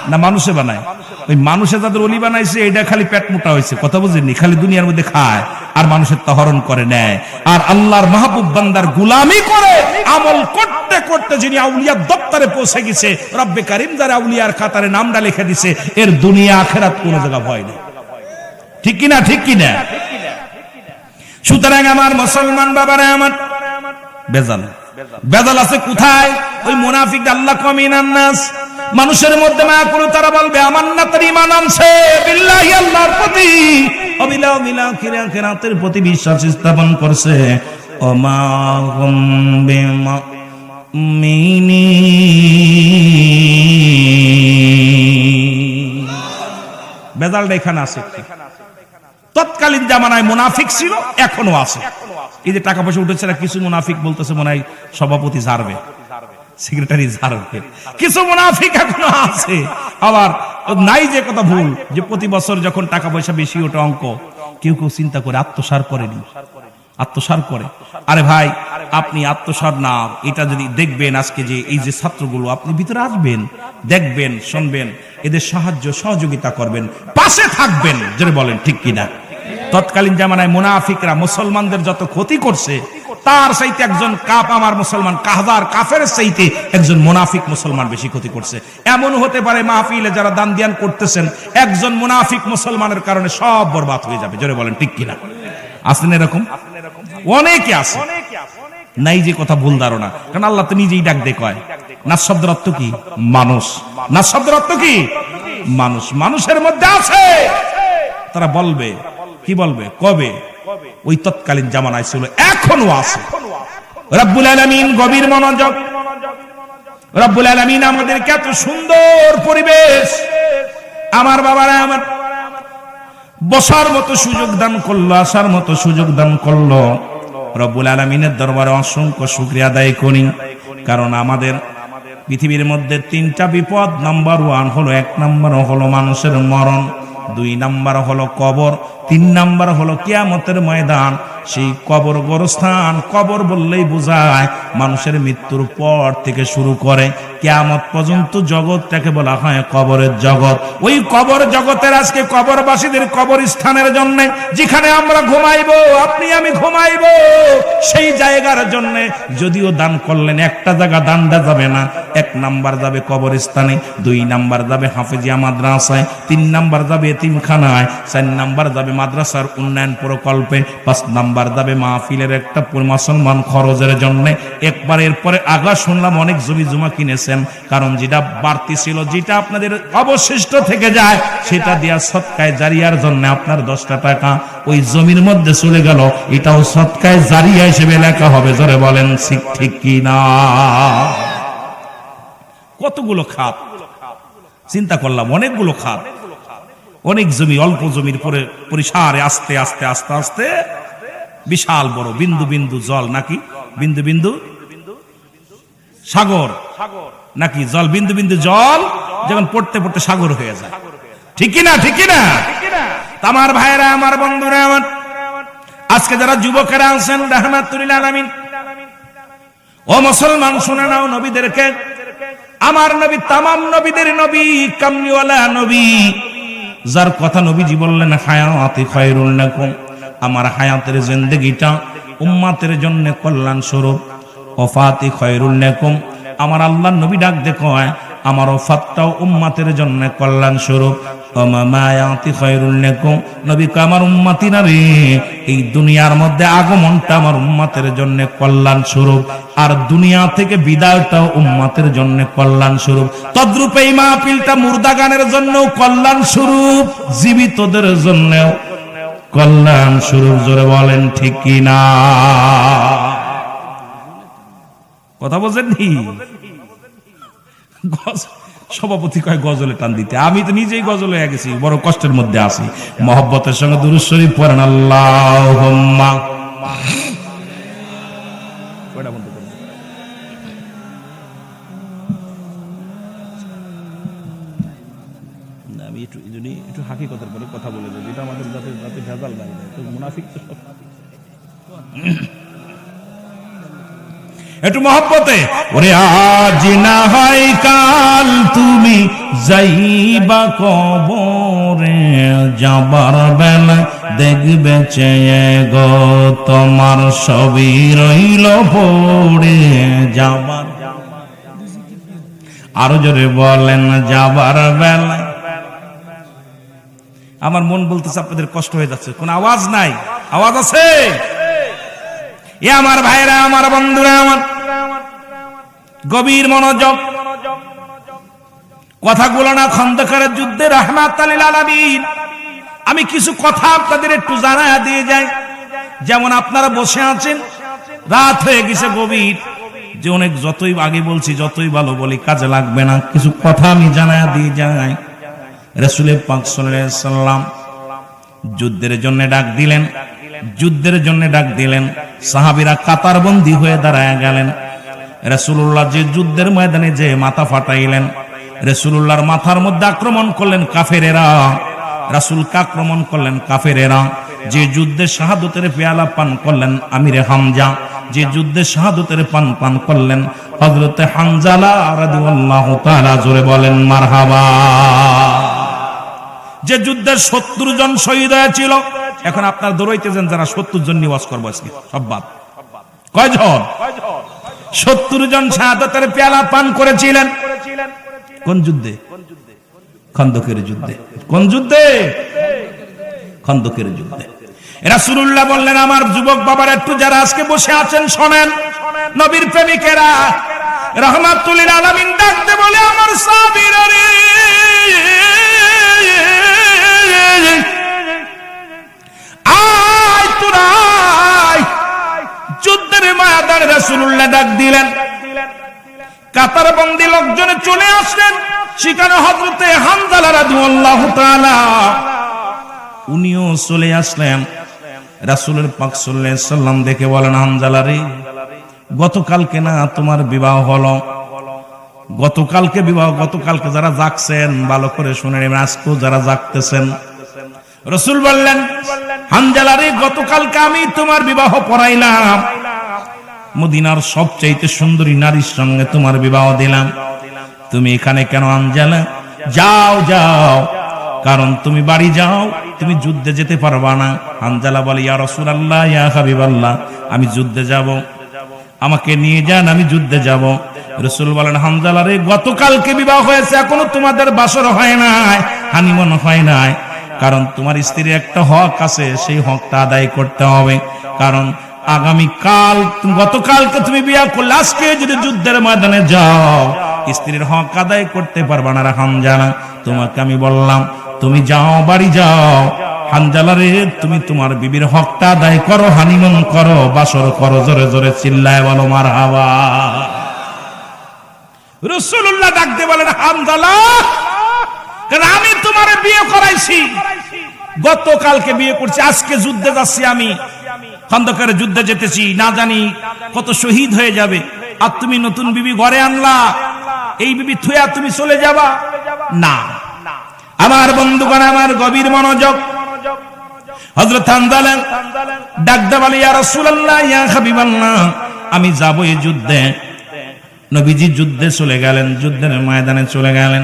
না মানুষে বানায়। ওই মানুষে যাদের ওলি বানাইছে এটা খালি পেট মোটা হয়েছে, কথা বুঝেননি, খালি দুনিয়ার মধ্যে খায় আর মানুষের তাহরণ করে নেয়। আর আল্লাহর মাহবুব বান্দার গুলামি করে আমল করতে করতে যিনি আউলিয়ার দপ্তরে পৌঁছে গেছে, রব্বে কারীম যারা আউলিয়ার খাতারে নামটা লিখে দিছে, এর দুনিয়া আখিরাত কোনো জায়গা ভয় নেই। ঠিক কিনা? ঠিক কিনা? সুতরাং আমার মুসলমান বাবারা, আমার বেজাল আছে কোথায়? ওই মুনাফিক। আল্লাহ কমিনান নাস, মানুষের মধ্যে মায়া করে তারা বলবে আমার না তার ঈমান আনছে বিল্লাহি, আল্লাহর প্রতি, অবিলা আখিরাতের প্রতি বিশ্বাস স্থাপন করছে। ওমা হুম বিমুমিনিন। বেজালটা এখানে আছে। তৎকালীন জামানায় মুনাফিক ছিল, এখনো আছে। এই যে টাকা পয়সা উঠেছে না, কিছু মুনাফিক বলতেছে মনে হয় সভাপতি ঝাড়বে, সেক্রেটারি ঝাড়বে, কিছু মুনাফিক এখনো আছে। আবার নাই যে কথা ভুল, যে প্রতি বছর যখন টাকা পয়সা বেশি ওঠে অঙ্ক, কেউ কেউ চিন্তা করে আত্মসার করেনি, আত্মসার করে। আরে ভাই, আপনি আত্মসার না, এটা যদি দেখবেন আজকে যে এই যে ছাত্রগুলো, আপনি ভিতরে আসবেন, দেখবেন, শুনবেন, এদের সাহায্য সহযোগিতা করবেন, পাশে থাকবেন। যেটা বলেন ঠিক কিনা? তৎকালীন জামানায় মুনাফিকরা মুসলমানদের যত ক্ষতি করছে, তার চাইতে একজন আমার মুসলমান কাহদার কাফের চাইতে একজন মুনাফিক মুসলমান বেশি ক্ষতি করছে। এমন হতে পারে মাহফিলে যারা দান ধ্যান করতেছেন, একজন মুনাফিক মুসলমানের কারণে সব বরবাদ হয়ে যাবে। জোরে বলেন ঠিক কিনা? আছেন এরকম? অনেকে আছে। নাই যে কথা ভুল ধারণা, কারণ আল্লাহ তো নিজেই ডাক দিয়ে কয় নাস শব্দের অর্থ কি? মানুষ। নাস শব্দের অর্থ কি? মানুষ। মানুষের মধ্যে আছে, তারা বলবে কি বলবে? কবে? ওই তৎকালীন জামানায় ছিল, এখনো আছে। রব্বুল আলামিন গভীর মনোযোগ। রব্বুল আলামিন আমাদেরকে এত সুন্দর পরিবেশ, আমার বাবারা আমার বসার মতো সুযোগ দান করলো, আসার মতো সুযোগ দান করলো। রব্বুল আলামিনের দরবারে অসংখ্য শুকরিয়া আদায় করি, কারণ আমাদের পৃথিবীর মধ্যে 3টা বিপদ। নাম্বার 1 হলো, 1 নাম্বার হলো মানুষের মরণ, 2 নাম্বার হলো কবর, 3 নাম্বার হলো কিয়ামতের ময়দান। সেই কবর গোরস্থান, কবর বললেই বোঝায় মানুষের মৃত্যুর পর থেকে শুরু করে কিয়ামত পর্যন্ত জগৎটাকে বলা হয় কবরের জগৎ। ওই কবর জগতের আজকে কবরবাসীদের কবরস্থানের জন্য, যেখানে আমরা ঘুমাইবো, আপনি আমি ঘুমাইবো, সেই জায়গার জন্য যদিও দান করলেন, একটা জায়গা দান দেওয়া যাবে না। 1 নাম্বার যাবে কবরস্থানে, 2 নাম্বার যাবে হাফেজিয়া মাদ্রাসায়, 3 নাম্বার যাবে এতিমখানায়, 4 নাম্বার যাবে মাদ্রাসার উন্নয়ন প্রকল্পে, 5 নাম্বার যাবে মাহফিলের একটা মুসলমান খরচের জন্য। একবার এরপরে আগা শুনলাম অনেক জমি জমা কিনেছেন, কারণ যেটা বাড়তি ছিল, যেটা আপনাদের অবশিষ্ট থেকে যায়, সেটা দিয়া সদকায়ে জারিয়ার জন্য আপনার 10টা টাকা ওই জমির মধ্যে চলে গেল, এটাও সদকায়ে জারিয়া হিসেবে লেখা হবে। জোরে বলেন ঠিক কি না? কতগুলো খাত চিন্তা করলাম, অনেকগুলো খাত, অনেক জমি, অল্প জমির পরে পরিসারে আস্তে আস্তে আস্তে আস্তে বিশাল বড় বিন্দু বিন্দু জল, নাকি বিন্দু বিন্দু সাগর, নাকি জল বিন্দু বিন্দু জল যখন পড়তে পড়তে সাগর হয়ে যায়। ঠিক কিনা? ঠিক কিনা? আমার ভাইরা, আমার বন্ধুরা, আমার আজকে যারা যুবকেরা আছেন, রাহমাতুল আলামিন, ও মুসলমান শুনে নাও নবীদেরকে। আমার নবী তামাম নবীদের নবী, কামলিওয়ালা নবী, যার কথা নবীজি বললেন হায়াতি খায়রুল লাকুম, আমার হায়াতের জিন্দেগিটা উম্মতের জন্য কল্যাণ স্বরূপ। ওফাতি খায়রুল লাকুম, আমার আল্লাহর নবী ডাক দেখো আমার ওফাতটাও উম্মতের জন্য কল্যাণ স্বরূপ। মায়াতি খায়রুল লাকুম, নবী কয় আমার উম্মতিরা রে, এই দুনিয়ার মধ্যে আগমনটা আমার উম্মতের জন্য কল্যাণ স্বরূপ, আর দুনিয়া থেকে বিদায়টাও উম্মতের জন্য কল্যাণ স্বরূপ। তদ্রূপ এই মাহফিলটা মুর্দা গানের জন্য কল্যাণ স্বরূপ, জীবিতদের জন্য কল্যাণ স্বরূপ। জোরে বলেন ঠিক কি না? কথা বলছেন নি? সভাপতি কয় গজলে টান দিতে, আমি তো নিজেই গজলে হয়ে গেছি, বড় কষ্টের মধ্যে আছি। মহব্বতের সঙ্গে দুরূদ শরীফ পড়েন আল্লাহুম্মা। আমি একটু হাকিকতের পরে কথা বলে যাই, যেটা আমাদের যাতে ভেজাল নাই, মুনাফিক তো সব। একটু মহব্বতে, ওরে আজ না হয় কাল তুমি যাইবা কবরে, যাবার বেলা দেখবে চেয়ে গো তোমার সবই রইল পড়ে। যাবার, আরো জোরে বলেন, যাবার বেলা। আমার মন বলতেছে আপনাদের কষ্ট হয়ে যাচ্ছে, কোন আওয়াজ নাই? আওয়াজ আছে? এ আমার ভাইরা, আমার বন্ধুরা, আমার গভীর মনোযোগ। কথাগুলো না খন্দকারের যুদ্ধে রাহমাতুল লিল আলামিন, আমি কিছু কথা আপনাদের একটু জানায়া দিয়ে যাই। যেমন আপনারা বসে আছেন, রাত হয়ে গেছে গভীর, যে অনেক যতই আগে বলছি, যতই ভালো বলি কাজে লাগবে না, কিছু কথা আমি জানায়া দিয়ে যাই। রাসূল পাক সাল্লাল্লাহু আলাইহি সাল্লাম যুদ্ধের জন্য ডাক দিলেন, যুদ্ধের জন্য ডাক দিলেন, সাহাবীরা কাতারবন্দী হয়ে দাঁড়ায় গেলেন। রাসূলুল্লাহ যে যুদ্ধের ময়দানে যে মাথা ফাটাইলেন, রাসূলুল্লাহর মাথার মধ্যে আক্রমণ করলেন কাফেরেরা, রাসূলকে আক্রমণ করলেন কাফেরেরা। যে যুদ্ধে শাহাদাতের পেয়ালা পান করলেন আমিরে হামজা, যে যুদ্ধে শাহাদাতের পান করলেন হযরতে হানজালা রাদিয়াল্লাহু তাআলা। জোরে বলেন মারহাবা। যে যুদ্ধের 70 জন শহীদ হয়েছিল, এখন আপনার দৌড়াইতেছেন যারা 70 জন নিওয়াজ করবো আজকে, সব বাদ। কয়জন? 70 জন শাহাদাতের পেয়ালা পান করেছিলেন। কোন যুদ্ধে? খন্দকের যুদ্ধে। কোন যুদ্ধে? খন্দকের যুদ্ধে। রাসূলুল্লাহ বললেন, আমার যুবক বাবার একটু যারা আজকে বসে আছেন শোনেন, নবীর প্রেমিকেরা, রাহমাতুল লিল আলামিন ডাকতে বলে, আমার সাহাবীরা রে, আয় তোরা আয়। যুদ্ধের ময়দানে রাসূলুল্লাহ ডাক দিলেন, কাতার বন্দী লোকজনে চলে আসলেন। সেখানে হযরতে হামজালা রাদিয়াল্লাহু তাআলা উনিও চলে আসলেন। রাসূলের পাক সাল্লাল্লাহু আলাইহি সাল্লাম দেখে বলেন, হামজালা রে, গতকালকে না তোমার বিবাহ হলো, গতকালকে বিবাহ, গতকালকে যারা জাগছেন ভালো করে শুনেন, আজকেও যারা জাগতেছেন। রাসূল বললেন, হামজালা রে, গতকালকে আমি তোমার বিবাহ পড়াইলাম, মদিনার সবচাইতে সুন্দরী নারীর সঙ্গে তোমার বিবাহ দিলাম, তুমি এখানে কেন হামজালা? যাও যাও, কারণ তুমি বাড়ি যাও, তুমি যুদ্ধে যেতে পারবা না। হামজালা বলে, ইয়া রাসূলুল্লাহ, ইয়া হাবিবাল্লাহ, আমি যুদ্ধে যাব, আমাকে নিয়ে যান, আমি যুদ্ধে যাব। রাসূল বলেন, হামজালা রে, গতকালকে বিবাহ হয়েছে, এখনো তোমাদের বাসর হয় নাই, হানিমুন হয় নাই, কারণ তোমার স্ত্রীর একটা হক আছে, সেই হকটা আদায় করতে হবে। কারণ আগামীকাল, গতকালকে তুমি বিয়ে করলে, আজকে যদি যুদ্ধের ময়দানে যাও স্ত্রীর হক আদায় করতে পারবা না। হামজালা, তোমাকে আমি বললাম তুমি যাও, বাড়ি যাও। হামজালা রে, তুমি তোমার বিবির হকটা আদায় করো, হানিমুন করো, বাসর করো, জোরে জোরে চিল্লায় বলো মারহাবা। রাসূলুল্লাহ ডাকতে বলেন, হামজালা, কারণ আমি তোমার বিয়ে করাইছি, গতকালকে বিয়ে করছি, আজকে যুদ্ধে যাচ্ছি, আমি খন্দকের যুদ্ধে যেতেছি, না জানি কত শহীদ হয়ে যাবে, আর তুমি নতুন বিবি ঘরে আনলা, এই বিবি থুয়া তুমি চলে যাবা না। আমার বন্ধুগণ, আমার গভীর মনোযোগ। হযরত হামজালা ডাকতে বলে, ইয়া রাসূলুল্লাহ, ইয়া হাবিবাল্লাহ, আমি যাব এই যুদ্ধে। নবীজি যুদ্ধে চলে গেলেন, যুদ্ধের ময়দানে চলে গেলেন।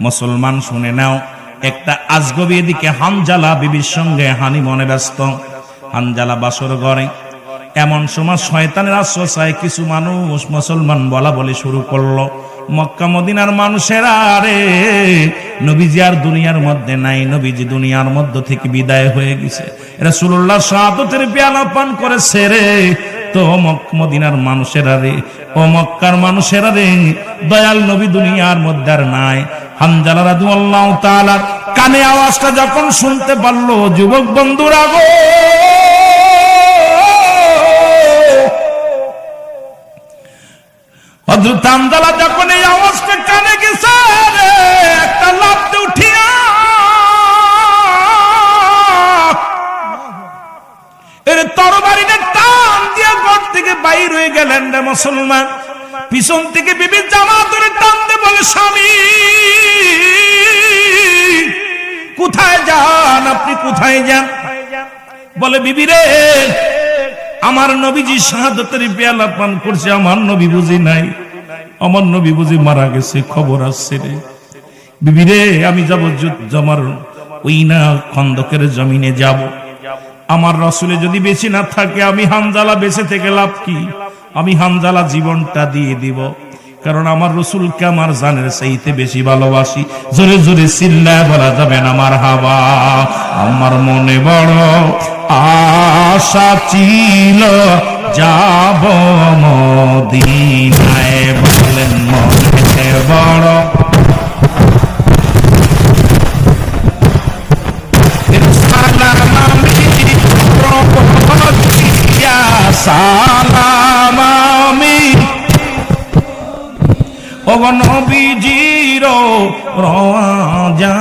মুসলমান শুনে নাও, একটা আজগবি এদিকে হামজালা বিবির সঙ্গে হানিমুনে ব্যস্ত, হামজালা বাসর ঘরে। এমন সময় শয়তানের আশ্রয় কিছু মানুষ মুসলমান বলা বলি শুরু করলো, মক্কা মদিনার মানুষেরা রে, নবীজি আর দুনিয়ার মধ্যে নাই, নবীজি দুনিয়ার মধ্য থেকে বিদায় হয়ে গেছে, রাসূলুল্লাহ শাহাদাতের পেয়ালা পান করেছে রে। তো মদিনার মানুষেরা রে, ও মক্কার মানুষেরা রে, দয়াল নবী দুনিয়ার মধ্যে আর নাই। হামজালা রাদিয়াল্লাহু তাআলা কানে আওয়াজটা যখন শুনতে পারলো, যুবক বন্ধুরা গো, হযরত হামজালা যখন এই আওয়াজটা কানে গেছে, একটা লাফতে উঠিয়া এর তরবারিটা টান দিয়ে ঘর থেকে বাইর হয়ে গেলেন রে মুসলমান। পিছন থেকে বিবি জামা ধরে টান দিয়ে বলে, স্বামী কোথায় যান আপনি, কোথায় যান? বলে, বিবি রে, আমার নবীজি শাহাদাতের পেয়ালা পান করছে, আমার নবী বুঝি নাই, আমার নবী বুঝি মারা গেছে, খবর আসছে রে। বিবি রে, আমি যাব আমার ওই না খন্দকের জমিনে যাব, আমার রাসূলে যদি বেঁচে না থাকে, আমি হামজালা বেঁচে থেকে লাভ কি? আমি হামজালা জীবনটা দিয়ে দিব, কারণ আমার রাসূলকে আমার জানের চাইতে বেশি ভালোবাসি। জোরে জোরে চিল্লায় বলা যাবে না মারহাবা। আমার মনে বড় আশা ছিল যাব মদিনায়, বলেন মনে বড় সালাম ও নবীজির রওজা,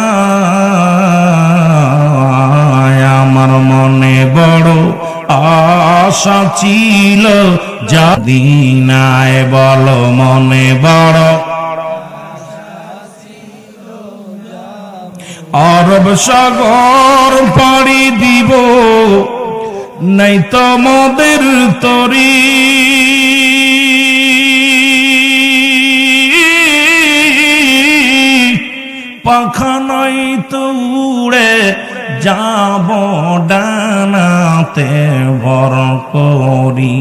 আমার মনে বড় আশা ছিল মদিনায়, বলো মনে বড় আরব সাগর পাড়ি দিব, নাই তো মোদের তরি, পাখা নাই তো উড়ে যাব ডানাতে ভর করি,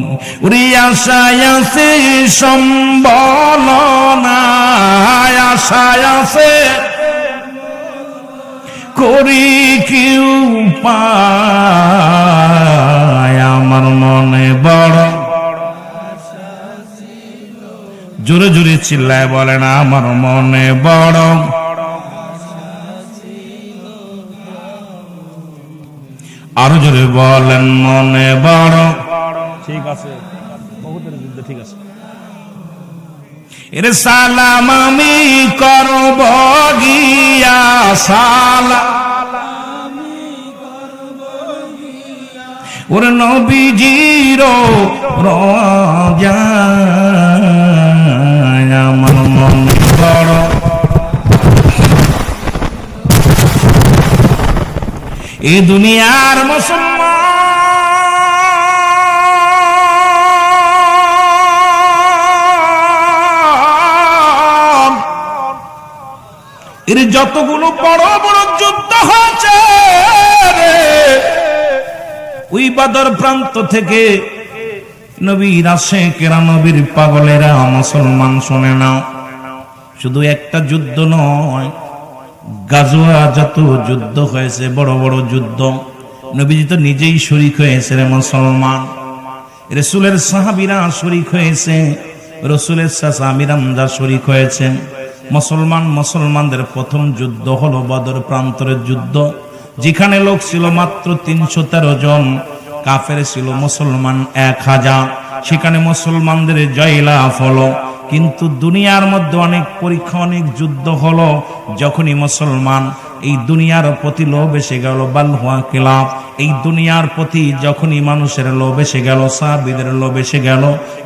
উড়ি আশায় আছে সম্বল নাই, আশায় আছে করি কি উপায় আমার মনে বড়, জোরে জোরে চিল্লায় বলেন আমার মনে বড়, আরো জোরে বলেন মনে বড়। ঠিক আছে, বহুতের যুদ্ধ ঠিক আছে। এর সালাম আমি করব গিয়া, সালাম ওর নবীজির রওজায় আমার মন বড়। এই দুনিয়ার মুসলমান এর যতগুলো বড় বড় যুদ্ধ হয়েছে ওই বদর প্রান্ত থেকে নবীর আশিকেরা, নবীর পাগলেরা মুসলমান শুনে নাও, শুধু একটা যুদ্ধ নয়, গাজওয়া যত যুদ্ধ হয়েছে, বড় বড় যুদ্ধ, নবীজি তো নিজেই শরীক হয়েছে রে মুসলমান। রাসূলের সাহাবীরা শরীক হয়েছে, রাসূলের চাচা আমির হামজা শরীক হয়েছে। মুসলমানদের প্রথম যুদ্ধ হলো বদর প্রান্তরের যুদ্ধ, যেখানে লোক ছিল মাত্র 313 জন, কাফের ছিল মুসলমান 1000। সেখানে মুসলমানদের জয়লাভ হলো। কিন্তু দুনিয়ার মধ্যে অনেক পরীক্ষা, অনেক যুদ্ধ হলো। যখনই মুসলমান এই দুনিয়ার প্রতি লোভ এসে গেল, বাল হুয়া কিলাফ, এই দুনিয়ার প্রতি যখনই মানুষের লোভ এসে গেল, সাহাবীদের লোভ এসে গেল,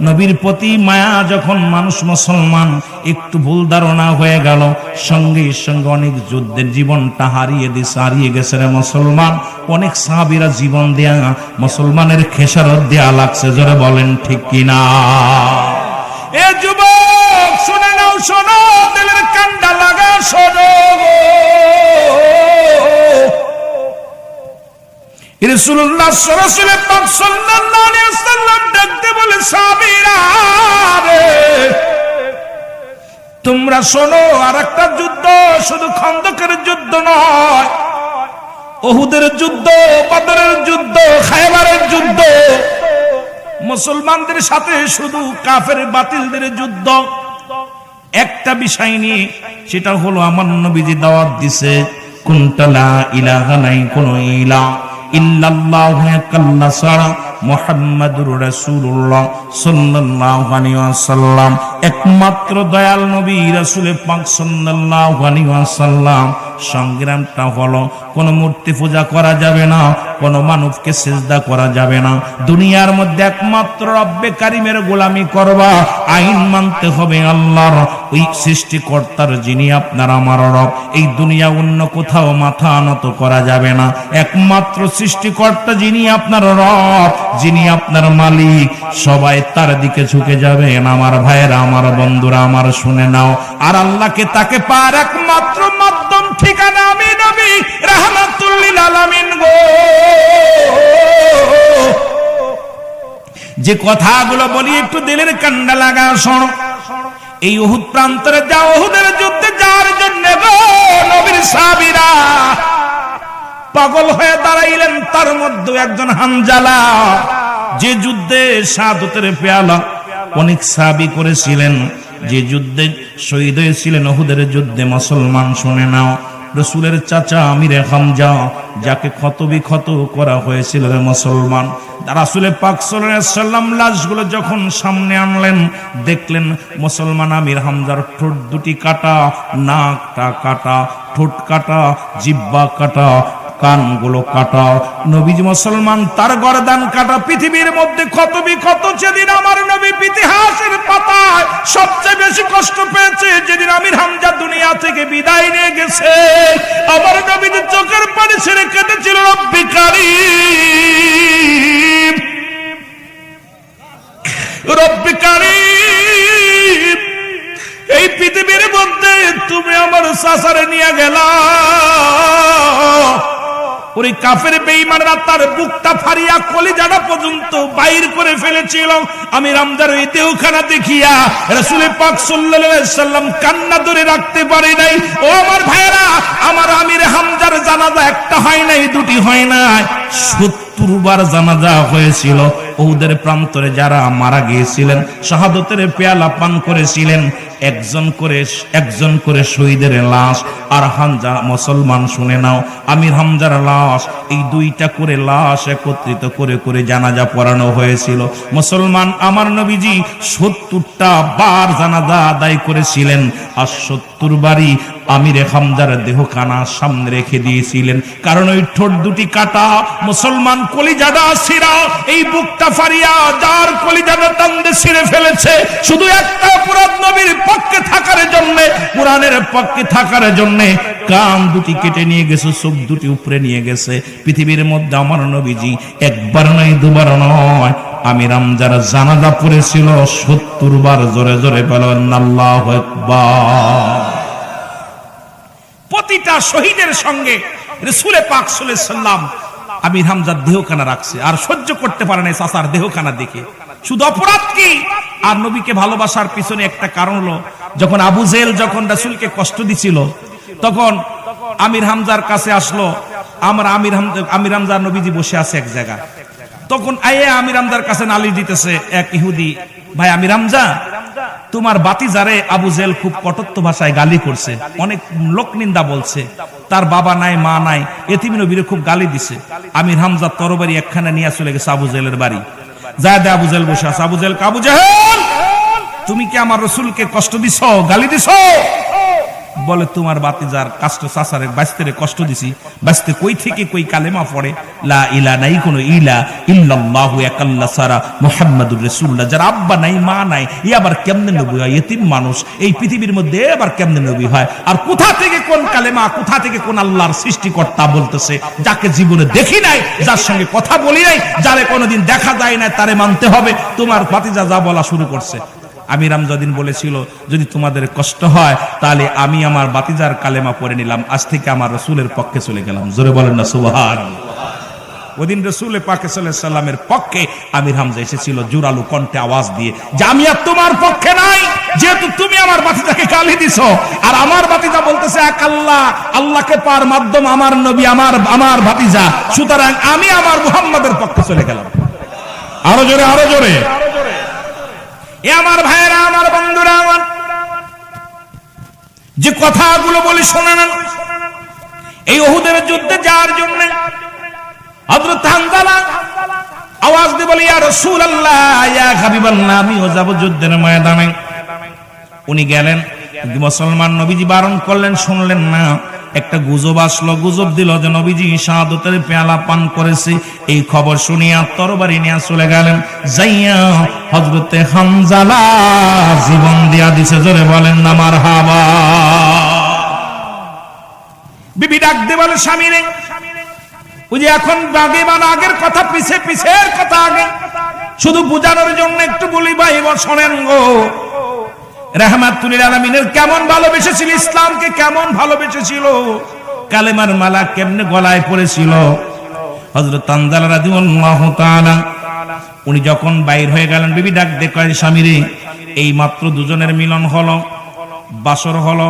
নবীর প্রতি মায়া যখন মানুষ মুসলমান একটু ভুল ধারণা হয়ে গেল, সঙ্গে সঙ্গে অনেক যুদ্ধের জীবনটা হারিয়ে গেছে রে মুসলমান। অনেক সাহাবীরা জীবন দেয়া মুসলমানের খেসারত দেয়া লাগছে, জোরে বলেন ঠিক কিনা? এ যুবক শুনে নাও, শোনো, দিলের কান্ডা লাগা শোনো। রাসূলুল্লাহ সাল্লাল্লাহু আলাইহি ওয়াসাল্লাম ডাকতে বলে, সাহাবীরা রে তোমরা শোনো, আরেকটা যুদ্ধ, শুধু খন্দকের যুদ্ধ নয়, উহুদের যুদ্ধ, বদরের যুদ্ধ, খায়বারের যুদ্ধ, মুসলমানদের সাথে শুধু কাফের বাতিলদের যুদ্ধ। একটা বিষয় নিয়ে, সেটা হলো আমার নবীজি দাওয়াত দিছে, কুনতা লা ইলাহা, নাই কোনো ইলাহ ইল্লাল্লাহু কাল্লা সারা মুহাম্মাদুর রাসূলুল্লাহ সাল্লাল্লাহু আলাইহি ওয়াসাল্লাম, একমাত্র দয়াল নবী রাসূল পাক সাল্লাল্লাহু আলাইহি ওয়াসাল্লাম। সংগ্রামটা হলো কোন মূর্তি পূজা করা যাবে না, কোন মানবকে সিজদা করা যাবে না, দুনিয়ার মধ্যে একমাত্র রব্বে কারিমের গোলামি করবা, আইন মানতে হবে আল্লাহর, ওই সৃষ্টিকর্তার, যিনি আপনার আমার রব। এই দুনিয়া অন্য কোথাও মাথা নত করা যাবে না, একমাত্র সৃষ্টিকর্তা যিনি আপনার রব, যিনি আপনার মালিক, সবাই তার দিকে ঝুঁকে যাবেন। আমার ভাইয়েরা, আমার বন্ধুরা, আমার শুনে নাও, আর আল্লাহকে তাকে পার একমাত্র মাধ্যম, ঠিকানা আমি নবী রাহমাতুল লিল আলামিন গো। যে কথাগুলো বলি একটু দিলের কান্ডা লাগা শোনো। এই উহুদ প্রান্তরে যাও, উহুদের যুদ্ধে যাওয়ার জন্য গো নবীর সাহাবীরা পাগল হয়ে দাঁড়াইলেন। তার মধ্যে একজন হানজালা, যে যুদ্ধে শাহাদাতের পেয়ালা অনেক সাহাবী করেছিলেন, যে যুদ্ধে শহীদ হয়েছিলেন উহুদের যুদ্ধে মুসলমান, শুনে নাও, রাসূলের চাচা আমির হামজা, যাকে ক্ষতবিক্ষত করা হয়েছিল রে মুসলমান। রাসূল পাক সাল্লাল্লাহু আলাইহি ওয়াসাল্লাম লাশগুলো যখন সামনে আনলেন, দেখলেন মুসলমান আমির হামজার ঠোঁট দুটি কাটা, নাকটা কাটা, ঠোঁট কাটা, জিহ্বা কাটা, কানগুলো কাটা, নবীজি মুসলমান তার গর্দান কাটা। পৃথিবীর মধ্যে ক্ষতবিক্ষত যেদিন আমার নবী ইতিহাসের পাতায় সবচেয়ে বেশি কষ্ট পেয়েছে, যেদিন আমির হামজা দুনিয়া থেকে বিদায় নিয়ে গেছে, আমার নবীজি চোখের পানি ছেড়ে কেঁদেছিল, রব্বি কারীম, রব্বি কারীম, এই পৃথিবীর মধ্যে তুমি আমার চাচারে নিয়ে গেলা, ওই কাফের বেঈমানরা তার বুকটা ফাড়িয়া কলিজাটা পর্যন্ত বাইর করে ফেলেছিল। আমি হামজার এই দেহখানা দেখিয়া রাসূল পাক সাল্লাল্লাহু আলাইহি সাল্লাম কান্না ধরে রাখতে পারে নাই। ও আমার ভাইরা, আমার আমির হামজার জানাজা একটা হয় নাই, দুটি হয় নাই, 70 বার জানাজা হয়েছিল। উহুদের প্রান্তরে যারা মারা গিয়েছিলেন, শাহাদতের পেয়ালা পান করেছিলেন, একজন করে শহীদের লাশ। আর হামজা মুসলমান, শুনে নাও, আমির হামজার লাশ, এই 2টা করে লাশ একত্রিত করে করে জানাজা পড়ানো হয়েছিল। মুসলমান, আমার নবীজি 70টা বার জানাজা আদায় করেছিলেন, আর 70 বারই আমির হামজার দেহখানা সামনে রেখে দিয়েছিলেন। কারণ ওই ঠোঁট দুটি কাটা, মুসলমান, কলিজাটা ছিঁড়া, এই বুকটা ফাড়িয়া যার কলিজাটা টান্দে ছিঁড়ে ফেলেছে, শুধু একটা অপরাধ, নবীর পক্ষে থাকার জন্য, কোরআনের পক্ষে থাকার জন্য কান দুটি কেটে নিয়ে গেছে, চোখ দুটি উপরে নিয়ে গেছে। পৃথিবীর মধ্যে আমার নবীজি একবার নয়, দুবার নয়, আমির হামজার জানাজা পড়েছিল 70 বার। জোরে জোরে বলেন আল্লাহু আকবার। প্রতিটা শহীদের সঙ্গে রাসূল পাক সাল্লাল্লাহু আলাইহি সাল্লাম আমির হামজার দেহখানা রাখছে, আর সহ্য করতে পারে না চাচার দেহখানা দেখে। শুধু অপরাধ কি? আর নবীকে ভালোবাসার পিছনে একটা কারণ হলো, যখন আবু জেহেল যখন রাসূলকে কষ্ট দিছিল, তখন আমির হামজার কাছে আসলো। আমির হামজা নবীজি বসে আছে এক জায়গায়, তখন আমির হামজার কাছে নালিশ দিতেছে এক ইহুদি, ভাই আমির হামজা, তোমার বাতিজারে আবু জেহেল খুব কটূক্ত ভাষায় গালি করছে, অনেক লোক নিন্দা বলছে, তার বাবা নাই, মা নাই, এতিম নবীরে খুব গালি দিছে। আমির হামজা তরবারি একখানা নিয়ে চলে গেছে আবু জেহেলের বাড়ি। যায় আবু জেহেল বসে আছে। আবু জেহেল, আবু জেহেল, তুমি কি আমার রাসূলকে কষ্ট দিছো, গালি দিছো? বলে, তোমার বাতিজার কাষ্ট চাচারে বাস্তেরে কষ্ট দিছি। বাস্তে কই থেকে কই কালেমা পড়ে, লা ইলাহা, নাই কোনো ইলা ইল্লাল্লাহু একাল্লা সারা মুহাম্মাদুর রাসূলুল্লাহ। যার আব্বা নাই, মা নাই, ই আবার কেমনে নবী হয়? এতিম মানুষ এই পৃথিবীর মধ্যে আবার কেমনে নবী হয়? আর কোথা থেকে কোন কালেমা, কোথা থেকে কোন আল্লাহর সৃষ্টিকর্তা বলতেছে, যাকে জীবনে দেখি নাই, যার সঙ্গে কথা বলি নাই, যারে কোনোদিন দেখা যায় না, তারে মানতে হবে। তোমার ভাতিজা যা বলা শুরু করছে। আমির হামজা দিন বলেছিল, যদি তোমাদের কষ্ট হয় তাহলে আমি আমার বাতিজার কালেমা পড়ে নিলাম, আজ থেকে আমার রাসূলের পক্ষে চলে গেলাম। জোরে বলেন না সুবহানাল্লাহ। ওদিন রাসূল পাক সাল্লাল্লাহু আলাইহি সাল্লামের পক্ষে আমির হামজা এসেছিল জোরালো কণ্ঠে আওয়াজ দিয়ে, যে আমি আর তোমার পক্ষে নাই, যেহেতু তুমি আমার বাতিজাকে গালি দিছো। আর আমার বাতিজা বলতেছে এক আল্লাহ, আল্লাহকে পার মাধ্যম আমার নবী, আমার ভাতিজা, সুতরাং আমি আমার মুহাম্মাদের পক্ষে চলে গেলাম। আরো জোরে, আরো জোরে। এ আমার ভাইয়েরা, আমার বন্ধুরা, আমার যে কথাগুলো বলি শোনেন, এই উহুদের যুদ্ধে যাওয়ার জন্য হযরত হানজালা আওয়াজ দিয়ে বলি, ইয়া রাসূলুল্লাহ, ইয়া হাবিবাল্লাহ, আমিও যাব যুদ্ধের ময়দানে। উনি গেলেন, মুসলমান নবীজি বারণ করলেন, শুনলেন না। একটা গুজব আসলো, গুজব দিল যে নবীজি শাহাদাতের পেয়ালা পান করেছে। এই খবর শুনিয়া তরবারি নিয়ে চলে গেলেন। যাইয়া হযরতে হানজালা জীবন দিয়া দিছে। জোরে বলেন না মারহাবা। বিবি ডাক দিয়ে বলে, স্বামী রে, ওই যে এখন আগে মানে আগের কথা পিছে, পিছের কথা আগে, শুধু বোঝানোর জন্য একটু বলি, ভাই শোনেন গো, রাহমাতুল আলামিনের কেমন ভালোবেসেছিল, ইসলামকে কেমন ভালোবেসেছিল, কালেমার মালা কেমনে গলায় পড়েছিল। হযরত হানজালা রাদিয়াল্লাহু তাআলা উনি যখন বাইর হয়ে গেলেন, বিবি ডাক দিয়ে কয়, স্বামী রে, এই মাত্র দুজনের মিলন হলো, বাসর হলো,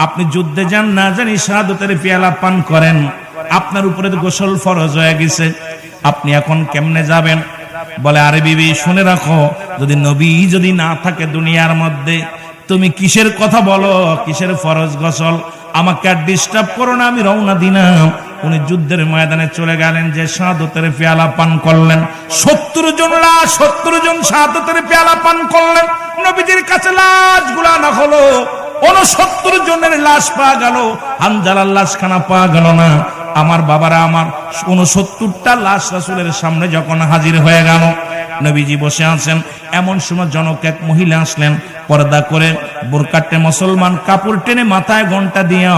আপনি যুদ্ধে যান না জানি শাহাদাতের পেয়ালা পান করেন, আপনার উপরে গোসল ফরজ হয়ে গেছে, আপনি এখন কেমনে যাবেন? বলে, আরে বিবি শুনে রাখো, যদি নবী যদি না থাকে দুনিয়ার মধ্যে, তুমি কিসের কথা বলো, কিসের ফরজ গোসল? আমাকে আর ডিস্টার্ব করো না, আমি রওনা দিলাম। উনি যুদ্ধের ময়দানে চলে গেলেন, যে শাহাদাতের পেয়ালা পান করলেন। 70 জন শাহাদাতের পেয়ালা পান করলেন। নবীজির কাছে লাশ গুলানো হলো, 69 জনের লাশ পাওয়া গেল, হানজালার লাশখানা পাওয়া গেল না। আমার বাবারা, আমার 69টা লাশ রাসূলের সামনে যখন হাজির হয়ে গেল, নবীজি বসে আছেন। এমন সময় জনক এক মহিলা আসলেন, পর্দা করে বোরকাটে মুসলমান কাপড় টেনে মাথায় ঘন্টা দিয়ে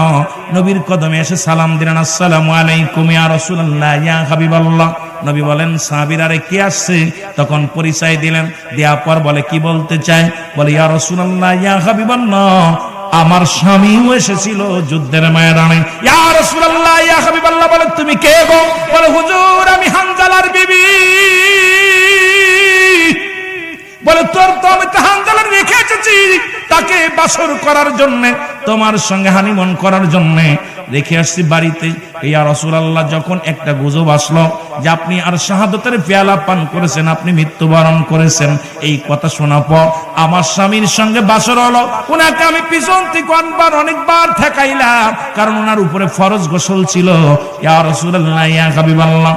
নবীর কদমে এসে সালাম দিলেন, আসসালামু আলাইকুম ইয়া রাসূলুল্লাহ, ইয়া হাবিবাল্লাহ। নবী বলেন, সাহাবীরা রে কে আসছে? তখন পরিচয় দিলেন, দেওয়ার পর বলে, কি বলতে চায়? বলে, ইয়া রাসূলুল্লাহ, ইয়া হাবিবাল্লাহ, আমার স্বামীও এসেছিল যুদ্ধের ময়দানে। ইয়া রাসূলুল্লাহ, ইয়া হাবিবাল্লাহ, বলেন তুমি কে গো? বলে হুজুর আমি হানজালার বিবি। বলে তোর তো আমি তো হানজালার রেখে এসেছি তাকে বাসর করার জন্য, তোমার সঙ্গে হানিমুন করার জন্য রেখে আসছি বাড়িতে। ইয়া রাসূলুল্লাহ, যখন একটা গুজব আসলো যে আপনি আর শাহাদাতের পেয়ালা পান করেছেন, আপনি মৃত্যুবরণ করেছেন, এই কথা শোনা পর আমার স্বামীর সঙ্গে বাসর হলো। উনাকে আমি পিছন থেকে অনেকবার ঠেকাইলাম, কারণ ওনার উপরে ফরজ গোসল ছিল। ইয়া রাসূলুল্লাহ, ইয়া হাবিবাল্লাহ,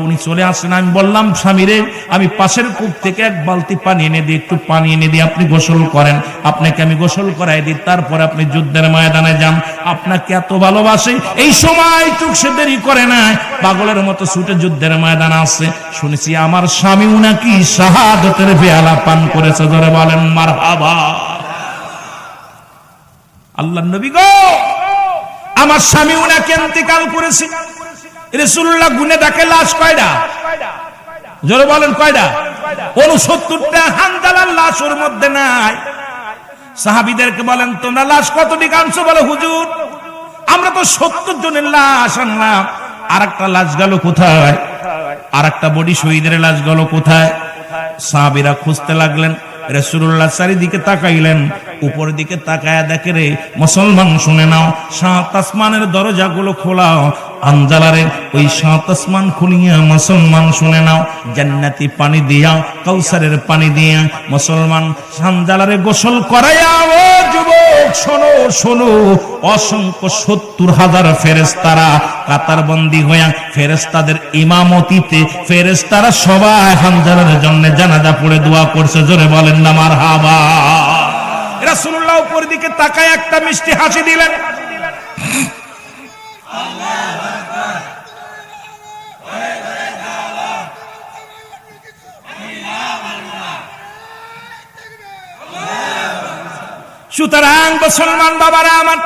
উনি চলে আসেন। আমি বললাম স্বামীরে, আমি পাশের কূপ থেকে এক বালতি পানি এনে দিই, একটু পানি এনে দিই, আপনি গোসল করেন, আপনাকে আমি গোসল করাই দিই, তারপরে আপনি যুদ্ধের ময়দানে যান। আপনাকে এত ভালোবাসে, এই সময় টুক সে দেরি করে না, পাগলের মতো ছুটে যুদ্ধের ময়দানে আসছে। শুনেছি আমার স্বামী নাকি শাহাদাতের পেয়ালা পান করেছে। ধরে বলেন মারহাবা। আল্লাহর নবী গো, আমার স্বামী উনাকে ইন্তেকাল করেছে। রাসূলুল্লাহ গুনে দেখে লাশ কয়টা? জোরে বলেন কয়টা? 69টা। হানজালার লাশ ওর মধ্যে নাই। সাহাবীদেরকে বলেন তোমরা লাশ কতটি আনছো? বলে হুজুর আমরা তো 70 জনের লাশ আনলাম। আরেকটা লাশ গেল কোথায়? আরেকটা বডি শহীদের লাশ গেল কোথায়? সাহাবীরা খুঁজতে লাগলেন। রাসূলুল্লাহ চারিদিকে তাকাইলেন, উপর দিকে তাকায়া দেখে রে মুসলমান শুনে নাও, 7 আসমানের দরজাগুলো খোলা। হানজালারে ওই 7 আসমান খুলিয়া মুসলমান শুনে নাও, জান্নাতি পানি দিয়া, কাউসারের পানি দিয়া মুসলমান হানজালারে গোসল করাইয়া। ও যুবক শোনো শোনো, অসংখ্য 70,000 ফেরেশতারা কাতারবন্দি হইয়া ফেরেশতাদের ইমামতিতে ফেরেশতারা সবাই হানজালার জন্য জানাজা পড়ে দোয়া করছে। জোরে বলেন না মারহাবা। রাসূলুল্লাহ উপর দিকে তাকায় একটা মিষ্টি হাসি দিলেন। সুতরাং মুসলমান বাবারা আমার,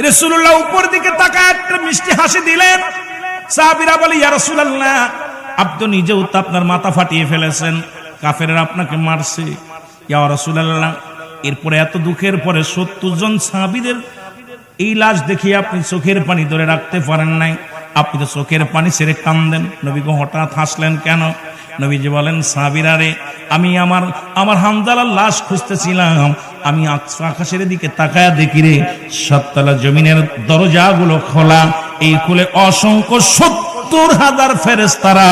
রাসূলুল্লাহ উপর দিকে তাকায় একটা মিষ্টি হাসি দিলেন। সাহাবীরা বলে ইয়া রাসূলুল্লাহ, আপনি তো নিজেও তো আপনার মাথা ফাটিয়ে ফেলেছেন, কাফেররা আপনাকে মারছে। ইয়া রাসূলুল্লাহ, এরপরে এত দুঃখের পরে 70 জন সাহাবীদের এই লাশ দেখে আপনি চোখের পানি ধরে রাখতে পারেন নাই, আপনি তো চোখের পানি ছেড়ে কাঁদেন। নবী গো হঠাৎ হাসলেন কেন? নবীজি বলেন সাহাবীরা রে, আমি আমার হানজালার লাশ খুঁজতেছিলাম, আমি আকাশের দিকে তাকায়া দেখি রে 7 তলা জমিনের দরজাগুলো খোলা, এই খুলে অসংখ্য 70,000 ফেরেশতারা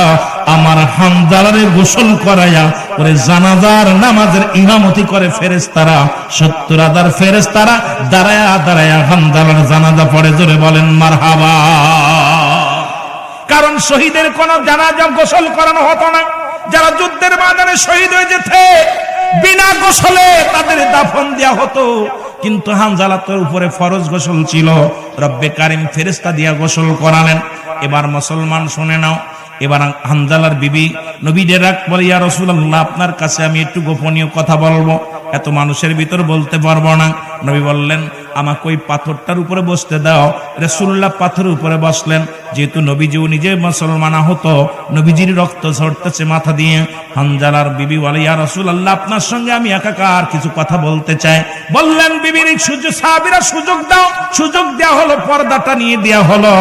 আমার হানজালারে গোসল করায়া ওরে জানাজার নামাজের ইমামতি করে। ফেরেশতারা 70,000 ফেরেশতারা দাঁড়ায়া দাঁড়ায়া হানজালার জানাজা পড়ে। জোরে বলেন মারহাবা। কারণ শহীদের কোন জানাজা গোসল করানো হতো না। যারা যুদ্ধের ময়দানে শহীদ হয়ে যেত বিনা গোসলে তাদের দাফন দেয়া হতো, কিন্তু হানজালাতের উপরে ফরজ গোসল ছিল। রব্বে কারিম ফেরেশতা দিয়া গোসল করালেন। এবার মুসলমান শুনে নাও, এবার হানজালার বিবি নবীদের রাখ বলে ইয়া রাসূলুল্লাহ, আপনার কাছে আমি একটু গোপনীয় কথা বলবো, এত মানুষের ভিতর বলতে পারবো না। নবী বললেন আমাকে ওই পাথরটার উপরে বসতে দাও। রাসূলুল্লাহ পাথরের উপরে বসলেন। যেহেতু নবীজিও নিজে মুসলমান হতো, নবীজির রক্ত ঝরতেছে মাথা দিয়ে। হানজালার বিবি বলে ইয়া রাসূলুল্লাহ, আপনার সঙ্গে আমি একাকার কিছু কথা বলতে চাই। বললেন বিবির সুযোগ, সাহাবীরা সুযোগ দাও। সুযোগ দেওয়া হলো, পর্দাটা নিয়ে দেওয়া হলো।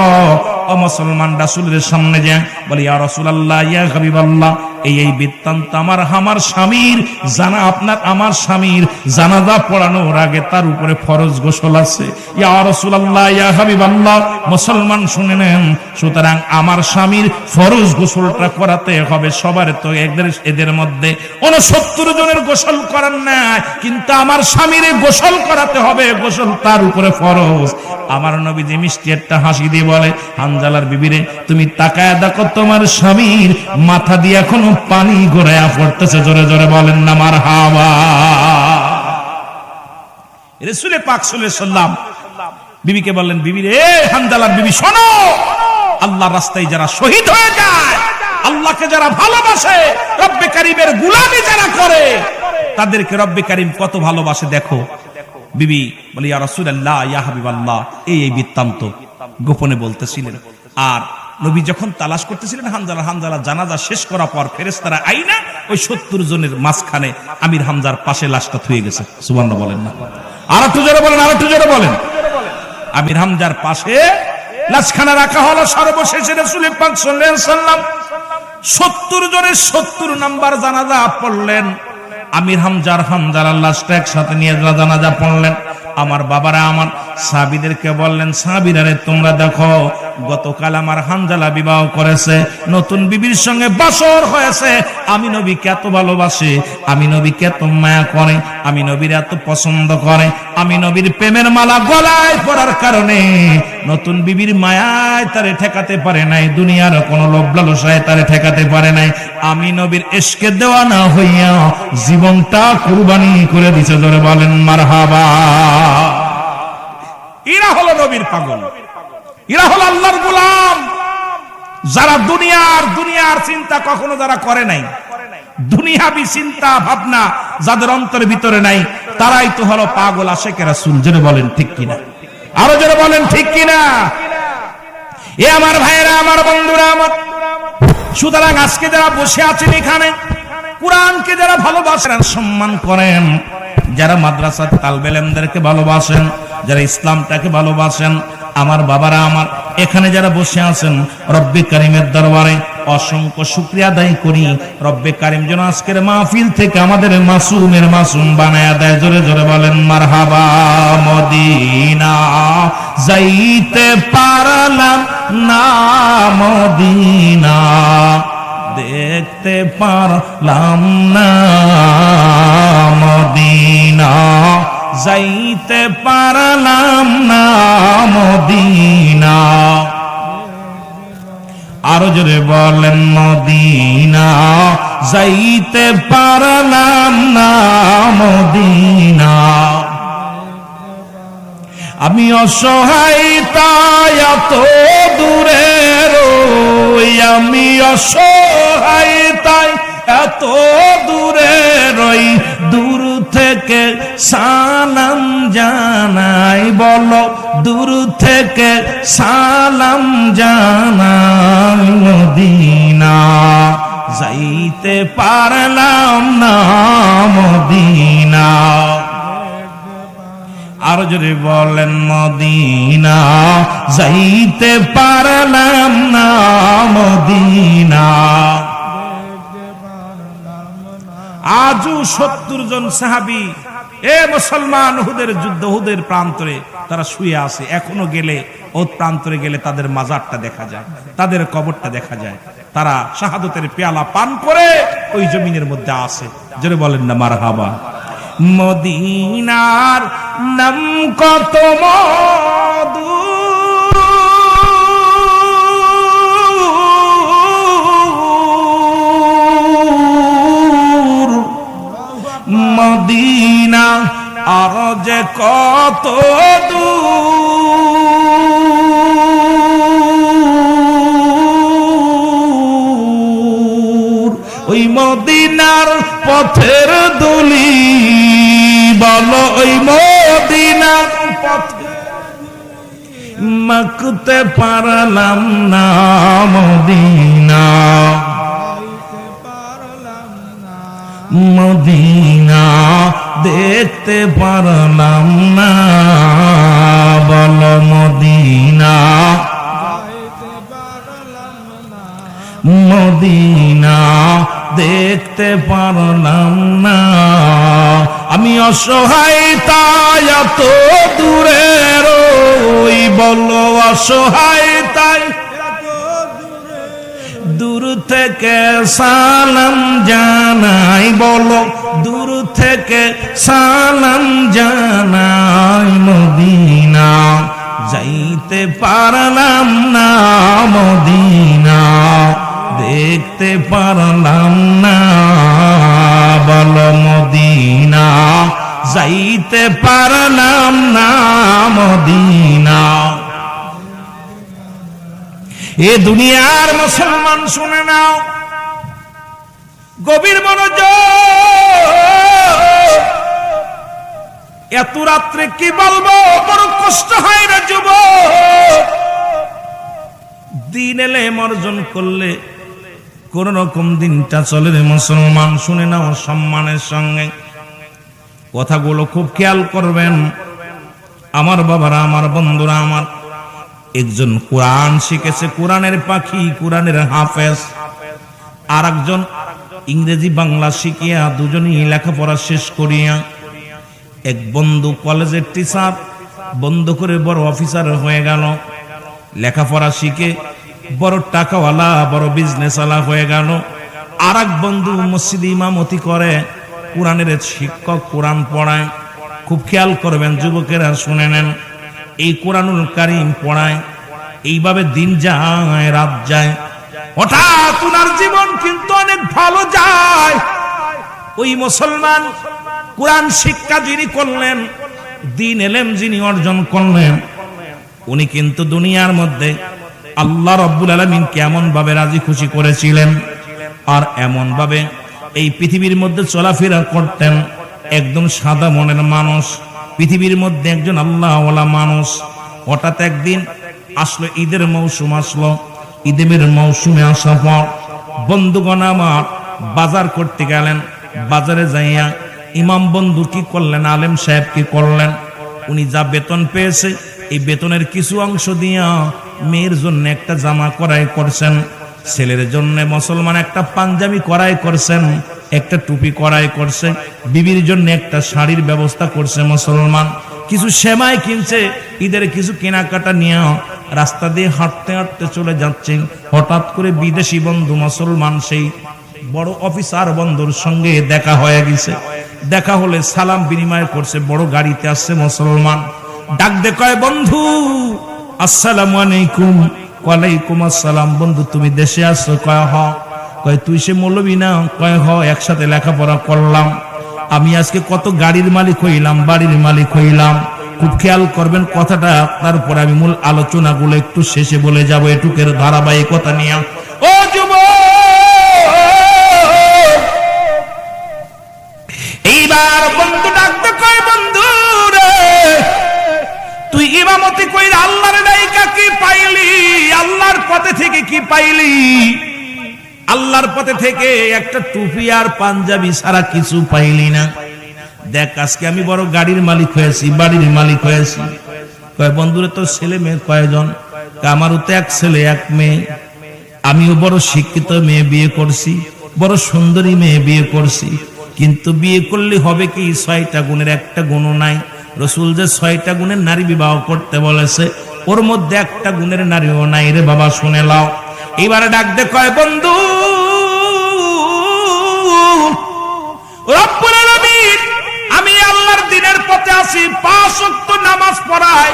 ও মুসলমান রাসূলের সামনে যায়, বলে ইয়া রাসূলুল্লাহ, ইয়া হাবিবাল্লাহ, এই বৃত্তান্ত আমার স্বামীর জানা, আমার স্বামীর জানাজা পড়ানোর আগে তার উপরে ফরজ গোসল আছে। ইয়া রাসূলুল্লাহ, ইয়া হাবিবাল্লাহ, মুসলমান শুনে নেন। সুতরাং আমার স্বামীর ফরজ গোসলটা করাতে হবে সবার। তো এদের মধ্যে 69 জনের গোসল করার নাই, কিন্তু আমার স্বামীর গোসল করাতে হবে, গোসল তার উপরে ফরজ। আমার নবীজি মিষ্টি একটা হাসি দিয়ে বলে হানজালার বিবিরে, তুমি তাকায় দেখো তোমার স্বামীর মাথা দিয়ে এখনো পানি গড়ায়া পড়তেছে। জোরে জোরে বলেন না মারহাবা। রাসূল পাক সাল্লাল্লাহু আলাইহি ওয়াসাল্লাম বিবিকে বললেন, বিবি রে, হানজালার বিবি শোনো, আল্লাহর রাস্তায় যারা শহীদ হয়ে যায়, আল্লাহকে যারা ভালোবাসে, রব্বে কারীমের গোলামি যারা করে, তাদেরকে রব্বে কারীম কত ভালোবাসে দেখো। বিবি বলে ইয়া রাসূলুল্লাহ, ইয়া হাবিবাল্লাহ, এই বৃত্তান্ত গোপনে বলতেছিলেন। আর নবী যখন তালাশ করতেছিলেন হানজালা জানাজা শেষ করার পর ফেরেশতারা আইনা ওই 70 জনের মাঝখানে আমির হামজার পাশে লাশটা থুয়ে গেছে। সুবহানাল্লাহ বলেন না। আর একটু জোরে বলেন, আর একটু জোরে বলেন। আমির হামজার পাশে লাশখানা রাখা হলো। সর্বশেষে রাসূল পাক সাল্লাল্লাহু আলাইহি ওয়াসাল্লাম 70 জনের 70 নাম্বার জানাজা পড়লেন। আমির হামজার লাশটা একসাথে নিয়ে জানাজা পড়লেন। আমার বাবারা আমার সাহাবীদেরকে বললেন, সাহাবীরা রে তোমরা দেখো, গতকাল আমার হানজালা বিবাহ করেছে, নতুন বিবির সঙ্গে বাসর হয়েছে। আমি নবীকে এত ভালোবাসে, আমি নবীকে এত মায়া করে, আমি নবীর এত পছন্দ করে, আমি নবীর প্রেমের মালা গলায় পরার কারণে নতুন বিবির মায়ায় তারে ঠেকাতে পারে নাই, দুনিয়ার কোন লোভ লালসায় তারে ঠেকাতে পারে নাই। আমি নবীর ইশকে দেওয়ানা হইয়া জীবনটা কুরবানি করে দিছে। জোরে বলেন মারহাবা। এরা হলো নবীর পাগল, এরা হলো আল্লাহর গোলাম, যারা দুনিয়ার চিন্তা কখনো যারা করে নাই, দুনিয়াবি চিন্তা ভাবনা যাদের অন্তরের ভিতরে নাই, তারাই তো হলো পাগল আশিক রাসূল। জোরে বলেন ঠিক কিনা, আরো জোরে বলেন ঠিক কিনা। এ আমার ভাইয়েরা, আমার বন্ধুরা আমার, সুতরাং আজকে যারা বসে আছেন এখানে, কুরআনকে যারা ভালোবাসেন, সম্মান করেন, যারা মাদ্রাসার তালবে ইলমদেরকে ভালোবাসেন, যারা ইসলামটাকে ভালোবাসেন, আমার বাবারা আমার, এখানে যারা বসে আছেন, রব্বে কারিমের দরবারে অসংখ্য শুকরিয়া আদায় করি। রব্বে কারিম যেন আজকের মাহফিল থেকে আমাদের মাসুমের মাসুম বানায়া দেয়। জোরে জোরে বলেন মারহাবা। মদিনা যাইতে পারলাম না, মদিনা দেখতে পারলাম না, মদিনা যাইতে পারলাম না, মদিনা। আরো জোরে বলেন মদিনা যাইতে পারলাম না, মদিনা। আমি অসহায় তাই এত দূরে রই, আমি অসহায় তাই এত দূরে রই, দূর থেকে সালাম জানাই, বলো দূর থেকে সালাম জানাই, মদিনা যাইতে পারলাম না, মদিনা। আর জোরে বলেন মদিনা যাইতে পারলাম না, মদিনা। আজও 70 জন সাহাবী, এ মুসলমান, উহুদের যুদ্ধ, উহুদের প্রান্তরে তারা শুয়ে আছে। এখনো গেলে, ওই প্রান্তরে গেলে তাদের মাজারটা দেখা যায়, তাদের কবরটা দেখা যায়। তারা শাহাদতের পেয়ালা পান করে ওই জমিনের মধ্যে আছে। জোরে বলেন না মারহাবা। মদিনার নাম কত মধু, মদিনা আর যে কত দূর, ওই মদিনার পথের দুলি, বলো ওই মদিনার পথে মাখতে পারলাম না, মদিনা মদিনা দেখতে পারলাম না, বলো মদিনা মদিনা দেখতে পারলাম না। আমি অসহায় তাই এত দূরে রই, বলো অসহায় তাই দূর থেকে সালাম জানাই, বলো দূর থেকে সালাম জানাই, মদিনা যাইতে পারলাম না, মদিনা দেখতে পারলাম না, বলো মদিনা যাইতে পারলাম না, মদিনা। এ দুনিয়ার মুসলমান শুনে নাও, গভীর মনোযোগ। এত রাত্রে কি বলবো, বড় কষ্ট হয় না যুবক। দিন এলে অর্জন করলে কোন রকম দিনটা চলে রে মুসলমান। শুনে নাও সম্মানের সঙ্গে, কথাগুলো খুব খেয়াল করবেন আমার বাবারা, আমার বন্ধুরা। আমার একজন কোরআন শিখেছে, কোরআনের পাখি, কোরআনের হাফেজ, আর একজন ইংরেজি বাংলা শিখিয়া দুজনই লেখাপড়া শেষ করিয়া এক বন্ধু কলেজের টিচার বন্ধ করে বড় অফিসার হয়ে গেল। লেখাপড়া শিখে বড় টাকাওয়ালা, বড় বিজনেসওয়ালা হয়ে গেল। আর এক বন্ধু মসজিদে ইমামতি করে, কোরআনের শিক্ষক, কোরআন পড়ায়। খুব খেয়াল করবেন যুবকেরা, শুনে নেন, এই কোরআনুল কারীম পড়ায়। এইভাবে দিন যায়, রাত যায়, হঠাৎ ওনার জীবন কিন্তু অনেক ভালো যায়। ওই মুসলমান কোরআন শিক্ষা যিনি করলেন, দ্বীন ইলম যিনি অর্জন করলেন, উনি কিন্তু দুনিয়ার মধ্যে আল্লাহ রাব্বুল আলামিন কেমন ভাবে রাজি খুশি করেছিলেন, আর এমন ভাবে এই পৃথিবীর মধ্যে চলাফেরা করতেন। একদম সাদা মনের মানুষ, পৃথিবীর মধ্যে একজন আল্লাহওয়ালা মানুষ। হঠাৎ একদিন আসলো ঈদের মৌসুম, আসলো ঈদের মৌসুমে আসার পর বন্ধুগণ আমার বাজার করতে গেলেন। বাজারে যাইয়া ইমাম বন্ধু কি করলেন, আলেম সাহেব কি করলেন, উনি যা বেতন পেয়েছে এই বেতনের কিছু অংশ দিয়া মেয়ের জন্য একটা জামা ক্রয় করছেন, ছেলের জন্য মুসলমান একটা পাঞ্জাবি ক্রয় করছেন, একটা টুপি ক্রয় করছে, বিবির জন্য একটা শাড়ির ব্যবস্থা করছে মুসলমান, কিছু সেমাই কিনছে, ঈদের কিছু কেনাকাটা নিয়ে রাস্তা দিয়ে হাঁটতে হাঁটতে চলে যাচ্ছেন। হঠাৎ করে বিদেশি বন্ধু মুসলমান সেই বড় অফিসার বন্ধুর সঙ্গে দেখা হয়ে গেছে। দেখা হলে সালাম বিনিময় করছে, বড় গাড়িতে আসছে মুসলমান। ডাক দে কয়, বন্ধু আসসালামু আলাইকুম। ওয়ালাইকুম আসসালাম। বন্ধু তুমি দেশে আসছো? কয় হ। কয় তুই সে মৌলবি না? কয় হ, একসাথে লেখাপড়া করলাম। আমি আজকে কত গাড়ির মালিক হইলাম, বাড়ির মালিক হইলাম। খুব খেয়াল করবেন কথাটা, তারপর আমি মূল আলোচনাগুলো একটু শেষে বলে যাব এটুকের ধারাবাহিকতা নিয়ে। ও যুবক, এইবার বন্ধু ডাকতে কয়, বন্ধু রে তুই ইমামতি কইরা আল্লাহর ডাইকা কি পাইলি? আল্লাহর পথে থেকে কি পাইলি? আল্লাহর পথে থেকে একটা টুপি আর পাঞ্জাবি ছাড়া কিছু পাইলি না। দেখ আজকে আমি বড় গাড়ির মালিক হয়েছি, বাড়ির মালিক হয়েছি। কয় বন্ধুরে তোর ছেলে মেয়ে কয়জন? আমারও তো এক ছেলে এক মেয়ে। আমিও বড় শিক্ষিত মেয়ে বিয়ে করছি, বড় সুন্দরী মেয়ে বিয়ে করছি। কিন্তু বিয়ে করলে হবে কি, ৬টা গুণের একটা গুণও নাই। রসুল যে ৬টা গুণের নারী বিবাহ করতে বলেছে, ওর মধ্যে একটা গুণের নারীও নাই রে বাবা, শুনে লাও। এবারে ডাক দে কয়, বন্ধু রব্বুল আলামিন, আমি আল্লাহর দ্বীনের পথে আছি, ৫ ওয়াক্ত নামাজ পড়াই,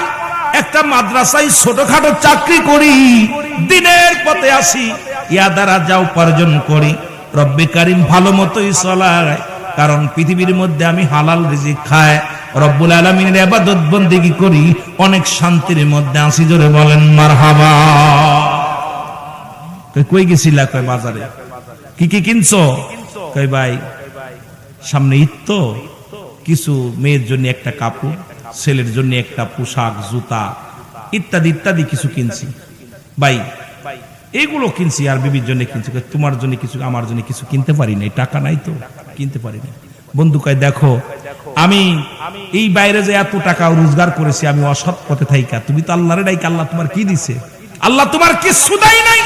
একটা মাদ্রাসায় ছোটখাটো চাকরি করি, দ্বীনের পথে আছি, ইয়া দ্বারা যা উপার্জন করি রব্বে কারীম ভালো মতোই চলায়। কারণ পৃথিবীর মধ্যে আমি হালাল রিজিক খাই, রব্বুল আলামিনের ইবাদত বন্দেগী করি, অনেক শান্তির মধ্যে আছি। জোরে বলেন মারহাবা। কই গেছিলা? কয় বাজারে। কি কি কিনছো? কই ভাই সামনে ঈদ তো, কিছু মেয়ের জন্য একটা কাপড়, ছেলের জন্য একটা পোশাক, জুতা ইত্যাদি ইত্যাদি কিছু কিনছি ভাই, এইগুলো কিনছি, আর বিবির জন্য কিনছি। তোমার জন্য কিছু, আমার জন্য কিছু কিনতে পারি নাই, টাকা নাই তো কিনতে পারি না। বন্ধু কয়, দেখো আমি এই বাইরে যে এত টাকা রোজগার করেছি, আমি অসৎ পথে থাইকা, তুমি তো আল্লাহরে ডাইকা, আল্লাহ তোমার কি দিছে? আল্লাহ তোমার কিছু দেয় নাই,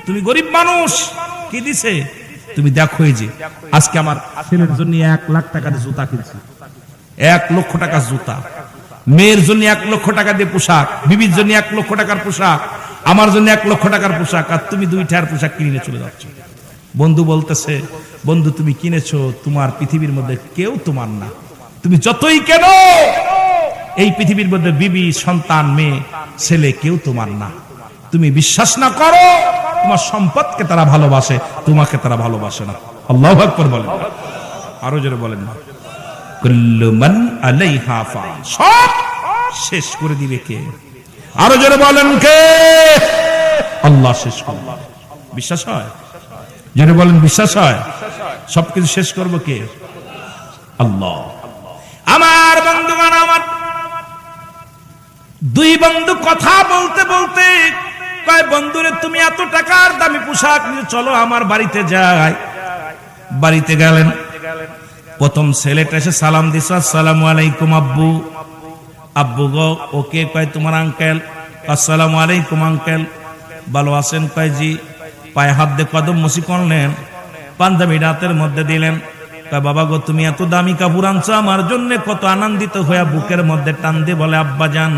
তুমি গরিব মানুষ, কি দিছে? তুমি দেখো এই যে আজকে আমার ছেলের জন্য ১ লাখ টাকার জুতা কিনছি, ১ লক্ষ টাকার জুতা, মেয়ের জন্য ১ লক্ষ টাকা দিয়ে পোশাক, বিবির জন্য ১ লক্ষ টাকার পোশাক, আমার জন্য ১ লক্ষ টাকার পোশাক, আর তুমি ২টার পোশাক কিনে চলে যাচ্ছ। বন্ধু বলতেছে, বন্ধু তুমি কিনেছো, তোমার পৃথিবীর মধ্যে কেউ তোমার না। তুমি যতই কেন এই পৃথিবীর মধ্যে বিবি, সন্তান, মেয়ে, ছেলে কেউ তোমার না। তুমি বিশ্বাস না করো, তোমার সম্পদকে তারা ভালোবাসে, তোমাকে তারা ভালোবাসে না। আল্লাহু আকবার বলেন, আরো জোরে বলেন না। কুল্লু মান আলাইহা ফান, সব শেষ করে দিবে কে? আরো জোরে বলেন কে? আল্লাহ শেষ করবে। বিশ্বাস হয়? জোরে বলেন বিশ্বাস হয়? সবকিছু শেষ করবে কে? আল্লাহ। আমার বন্ধুগণ, আমার দুই বন্ধু কথা বলতে বলতে কয়, বন্ধুরে তুমি এত টাকার দামি পোশাক নিয়ে চলো আমার বাড়িতে যাই। বাড়িতে গেলেন, প্রথম ছেলেটা এসে সালাম দিছে, আসসালামু আলাইকুম আব্বু। আব্বু গো, ওকে কয় তোমার আঙ্কেল। আসসালামু আলাইকুম আঙ্কেল, ভালো আছেন? কয় জি। পায়ে হাত দিয়ে কদম মুসি করলেন, পাঞ্জাবি রাতের মধ্যে দিলেন। কয় বাবা গো, তুমি এত দামি কাপড় আনছো আমার জন্য। কত আনন্দিত হয়ে বুকের মধ্যে টান দিয়ে বলে, আব্বা জান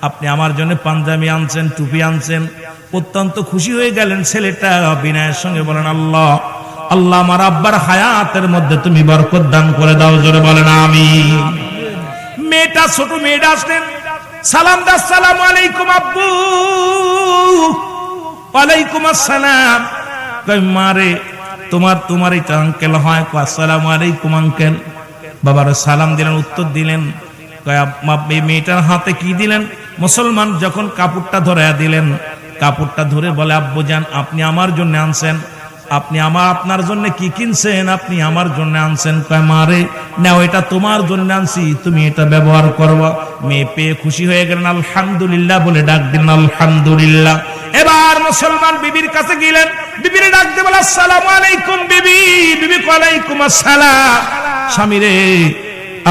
আপনি আমার জন্য পাঞ্জাবি আনছেন, টুপি আনছেন। অত্যন্ত খুশি হয়ে গেলেন ছেলেটা। বিনয়ের সঙ্গে বলেন, আল্লাহ আল্লাহ আমার আব্বার হায়াতের মধ্যে তুমি বরকত দান করে দাও। জোরে বলেন আমিন। মেয়েটা, ছোট মেয়েটা আসলেন, সালাম দা, আসসালামু আলাইকুম আব্বু। ওয়ালাইকুম আসসালাম। কয় মারে, তোমার এটা আঙ্কেল হয়? কয় আসসালামু আলাইকুম আঙ্কেল। বাবারে সালাম দিলেন, উত্তর দিলেন। কয় মেয়েটার হাতে কি দিলেন? মুসলমান যখন কাপড়টা ধরে দিলেন, কাপড়টা ধরে বলে, আব্বু জান আপনি আমার জন্য আনছেন, আপনি আপনার জন্য কি কিনছেন? আপনি আমার জন্য আনছেন। কয় মারে নাও, এটা তোমার জন্য আনছি, তুমি এটা ব্যবহার করবা। মেয়ে পেয়ে খুশি হয়ে গেলেন, আলহামদুলিল্লাহ বলে ডাক দিলেন, আলহামদুলিল্লাহ। এবার মুসলমান বিবির কাছে গেলেন, বিবির ডাক দিয়ে বলে, আসসালামু আলাইকুম বিবি। বিবি ওয়ালাইকুম আসসালাম। স্বামী রে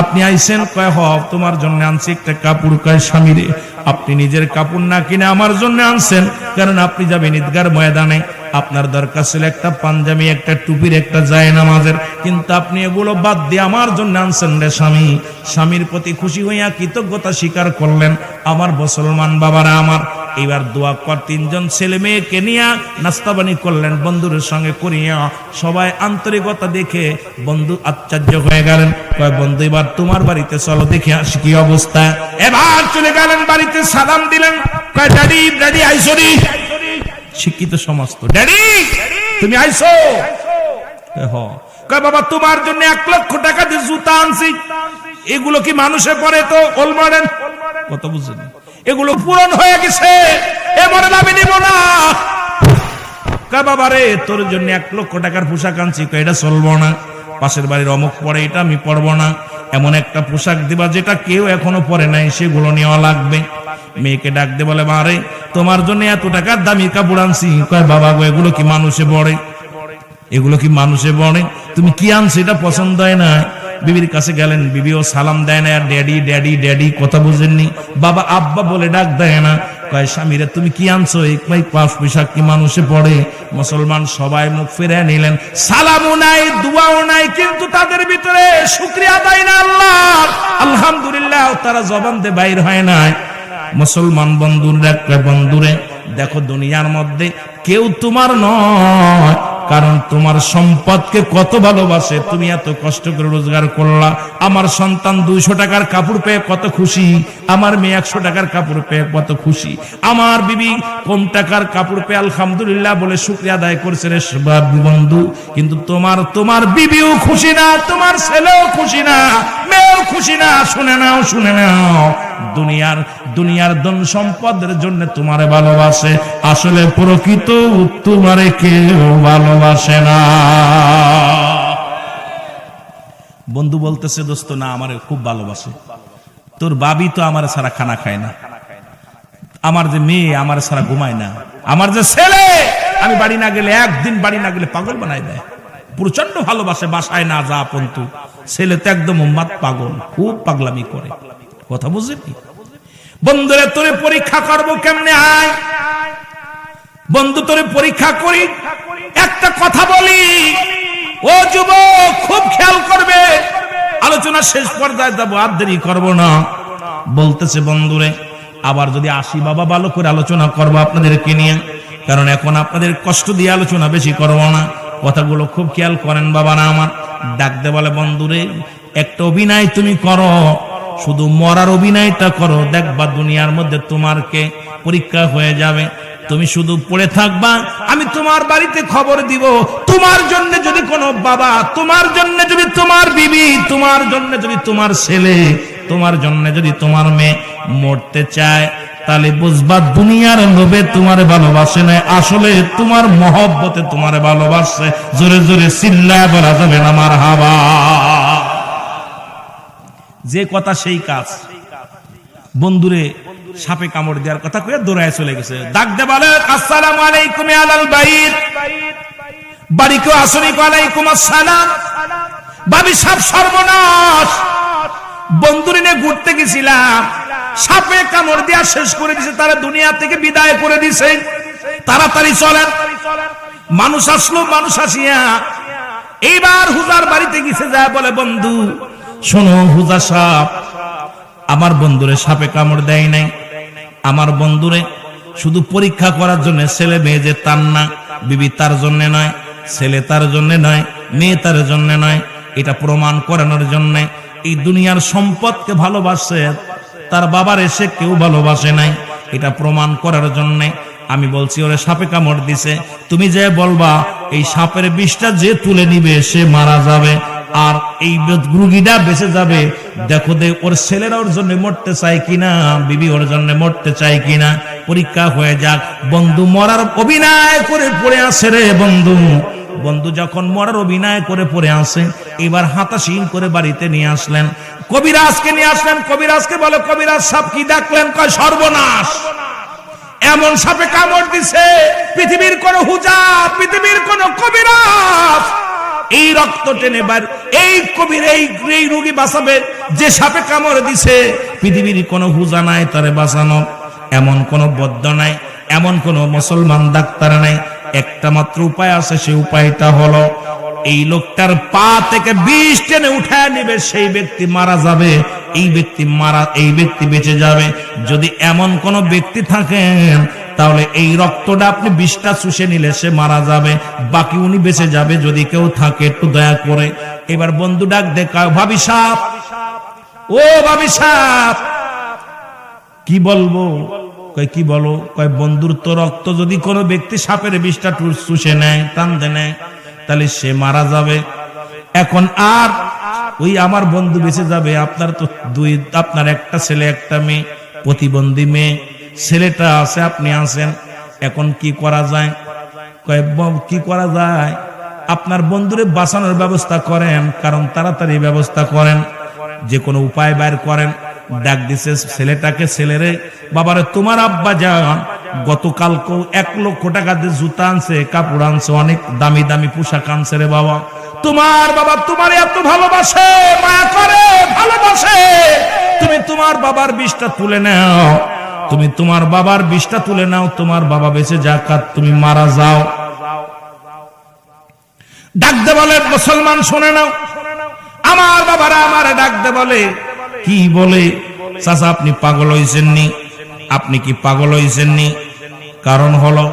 আপনি আইছেন? কয় হ, তোমার জন্য আনছি একটা কাপড়। কয় স্বামী রে আপনি নিজের কাপড় না কিনে আমার জন্য আনছেন, কারণ আপনি যাবেন ঈদগার ময়দানে, আপনার দরকার ছিল একটা পাঞ্জাবি, একটা টুপির, একটা জায়নামাজের, কিন্তু আপনি এগুলো বাদ দিয়ে আমার জন্য আনছেন রে স্বামী। স্বামীর প্রতি খুশি হইয়া কৃতজ্ঞতা স্বীকার করলেন। আমার মুসলমান বাবারা আমার, এবার দোয়া কর, তিনজন ছেলে মেয়েকে নিয়ে নাস্তা পানি করলেন বন্ধুদের সঙ্গে করিয়া। সবাই আন্তরিকতা দেখে বন্ধু আশ্চর্য হয়ে গেলেন। কয় বন্ধু এবার তোমার বাড়িতে চলো, দেখে আসি কি অবস্থা। এবার চলে গেলেন বাড়িতে, সালাম দিলেন। কয় ড্যাডি, ড্যাডি আইসো নি? শিক্ষিত সমস্ত, ড্যাডি তুমি আইসো? কয় বাবা তোমার জন্য 1 লক্ষ টাকা দিয়ে জুতা আনছি। এগুলো কি মানুষে পরে? তো ওল্ড মডেল, কত বুঝছেন, এগুলো পুরন হয়ে গেছে, এ মডেল আমি নিব না। কয় বাবা রে তোর জন্য 1 লক্ষ টাকার পোশাক আনছি। কয় এটা চলবো না, পাশের বাড়ির অমুক পরে, এটা আমি পরবো না। এমন একটা পোশাক দিবা যেটা কেউ এখনো পরে নাই, সেগুলো নেওয়া লাগবে। মেয়েকে ডাক দে বলে, মারে তোমার জন্য এত টাকার দামি কাপড় আনছি। কয় বাবা গো, এগুলো কি মানুষে পড়ে? এগুলো কি মানুষে পড়ে? তুমি কি আনছো এটা পছন্দ হয় না। বিবির কাছে গেলেন, বিবিও সালাম দেয় না, আর ড্যাডি ড্যাডি ড্যাডি কথা বুঝেননি, বাবা আব্বা বলে ডাক দেয় না। কয় স্বামীরা তুমি কি আনছো? এক পাঁচ পোশাক কি মানুষে পড়ে? মুসলমান সবাই মুখ ফিরে নিলেন, সালামও নাই, দুয়াও নাই, কিন্তু তাদের ভিতরে শুকরিয়া আদায় না আল্লাহ, আলহামদুলিল্লাহ তারা জবান দিয়ে বাইর হয় নাই। মুসলমান বন্ধুরে দেখো, দুনিয়ার মধ্যে কেউ তোমার নয়, কারণ তোমার সম্পদকে কত ভালোবাসে। তুমি এত কষ্ট করে রোজগার করলা, আমার সন্তান 200 টাকার কাপড় পেয়ে কত খুশি, আমার মেয়ে 100 টাকার কাপড় পেয়ে কত খুশি, আমার বিবি কম টাকার কাপড় পেয়ে আলহামদুলিল্লাহ বলে শুকরিয়া আদায় করছে রে বন্ধু। কিন্তু তোমার বিবিও খুশি না, তোমার ছেলেও খুশি না, মেয়েও খুশি না। শুনে নাও, দুনিয়ার ধন সম্পদের জন্য তোমারে ভালোবাসে, আসলে প্রকৃত তোমারে কেউ ভালোবাসে না। বন্ধু বলতেছে, দোস্ত না আমারে খুব ভালোবাসে, তোর বাবি তো আমার ছাড়া খানা খায় না, আমার যে মেয়ে আমার ছাড়া ঘুমায় না, আমার যে ছেলে আমি বাড়ি না গেলে, একদিন বাড়ি না গেলে পাগল বানায় দেয়, প্রচন্ড ভালোবাসে, বাসায় না যা পন্তু। ছেলে তো একদম উম্মাদ পাগল, খুব পাগলামি করে। কথা বুঝলি বন্ধুরে? তোরে পরীক্ষা করবো কেমনে? আয় বন্ধু, তোরে পরীক্ষা করি, একটা কথা বলি, ও যুবক খুব খেয়াল করবে, আলোচনা শেষ পর্যায়ে যাবো, আর দেরি করবো না। বলতেছে বন্ধুরে, আবার যদি আসি বাবা ভালো করে আলোচনা করবো আপনাদেরকে নিয়ে, কারণ এখন আপনাদের কষ্ট দিয়ে আলোচনা বেশি করবো না। কথাগুলো খুব খেয়াল করেন বাবারা আমার। ডাকতে বলে, বন্ধুরে একটা অভিনয় তুমি করো, শুধু মরার অভিনয়টা করো, দেখবা দুনিয়ার মধ্যে তোমারকে পরীক্ষা হয়ে যাবে, তুমি শুধু পড়ে থাকবা, আমি তোমার বাড়িতে খবর দিব। তোমার জন্য যদি কোনো বাবা, তোমার জন্য যদি তোমার বিবি, তোমার জন্য যদি তোমার ছেলে, তোমার জন্য যদি তোমার মেয়ে মরতে চায়, তাহলে বুঝবা দুনিয়ার লোভে তোমারে ভালোবাসে না, আসলে তোমার মহব্বতে তোমারে ভালোবাসে। জোরে জোরে চিল্লায় বলা যাবে না মারহাবা। যে কথা সেই কাজ। বন্ধুরে সাপে কামড় দেওয়ার কথা কয়ে দৌড়ায় চলে গেছে। ডাক দে বলে, আসসালামু আলাইকুম আলাল বাইত, বাড়ি কেউ আসনি? ওয়ালাইকুম আসসালাম। ভাবি সাপ সর্বনাশ। বন্ধুরে নিয়ে ঘুরতে গেছিলাম, সাপে কামড় দিয়া শেষ করে দিছে, তারা দুনিয়া থেকে বিদায় করে দিছে। তাড়াতাড়ি চলেন। মানুষ আসলো, মানুষ আসিয়া এইবার হুজার বাড়িতে গেছে, যায় বলে বন্ধু শোনো, হুজা সাপ আমার বন্ধুরে সাপে কামড় দেয় নাই, আমার বন্ধুরে শুধু পরীক্ষা করার জন্য, ছেলে মেয়ে যে তার না, বিবি তার জন্য নয়, ছেলে তার জন্য নয়, মেয়ে তার জন্য নয়, এটা প্রমাণ করানোর জন্য এই দুনিয়ার সম্পদকে ভালোবাসে, তার বাবার এসে কেউ ভালোবাসে নাই, এটা প্রমাণ করার জন্য আমি বলছি ওরে সাপে কামড় দিছে, তুমি যে বলবা এই সাপের বিষটা যে তুলে নিবে সে মারা যাবে, আর এই রোগীটা বেঁচে যাবে। দেখো দে ওর ছেলেরা ওর জন্য মরতে চায় কিনা, বিবি ওর জন্য মরতে চায় কিনা, পরীক্ষা হয়ে যাক। বন্ধু মরার অভিনয় করে পড়ে আসে রে বন্ধু। বন্ধু যখন মরার অভিনয় করে পড়ে আসে, এবার হাতাশীন করে বাড়িতে নিয়ে আসলেন, কবিরাজকে নিয়ে আসলেন। কবিরাজকে বলে, কবিরাজ সাপ কি ডাকলেন? কয় সর্বনাশ, এমন সাপে কামড় দিছে পৃথিবীর কোন হুজা, পৃথিবীর কোন কবিরাজ এই রক্ত টেনে বার, এই কবির এই রোগী বাঁচাবে যে সাপে কামড় দিছে, পৃথিবীর কোন হুজা নাই তারে বাঁচানো, এমন কোন বদ্ধ নাই, এমন কোন মুসলমান ডাক্তার নাই। একটা মাত্র উপায় আছে, সেই উপায়টা হলো এই লোকটার পা থেকে বিষ টেনে উঠায় নিবে, সেই ব্যক্তি মারা যাবে, এই ব্যক্তি বেঁচে যাবে। যদি এমন কোন ব্যক্তি থাকেন তাহলে এই রক্তটা আপনি বিষটা চুষে নিলে সে মারা যাবে, বাকি উনি বেঁচে যাবে। যদি কেউ থাকে একটু দয়া করে। এবার বন্ধু ডাক দেখা, ভাবি সাপ, ও ভাবি সাপ, কি বলবো? কয় কি বলো? কয় বন্ধুর তো রক্ত যদি কোনো ব্যক্তি সাপের বিষটা চুষে নেয়, টানতে নেয়, তাহলে সে মারা যাবে। এখন আর ওই আমার বন্ধু বেঁচে যাবে। আপনার তো আপনার একটা ছেলে একটা মেয়ে, প্রতিবন্ধী মেয়ে, ছেলেটা আছে, আপনি আছেন, এখন কি করা যায়? কয় কি করা যায়? আপনার বন্ধুরে বাঁচানোর ব্যবস্থা করেন, কারণ তাড়াতাড়ি ব্যবস্থা করেন, যে কোনো উপায় বাইর করেন। ডাক দিছে ছেলেটাকে, ছেলেরে, বাবারে তোমার আব্বা যান গতকালকে 1 লক্ষ টাকা দিয়ে জুতা আনছে, কাপড় আনছে, অনেক দামি দামি পোশাক আনছে রে বাবা। তোমার বাবা তোমার এত ভালোবাসে, মায়া করে, ভালোবাসে, তুমি তোমার বাবার বিষটা তুলে নাও, তুমি তোমার বাবার বিষটা তুলে নাও, তোমার বাবা বেঁচে যাক আর তুমি মারা যাও। ডাকতে বলে, মুসলমান শোনে নাও, আমার বাবারা আমারে ডাকতে বলে, কি বলে? চাচা আপনি পাগল হয়েছেননি, আপনি কি পাগল হয়েছেননি? কারণ হলো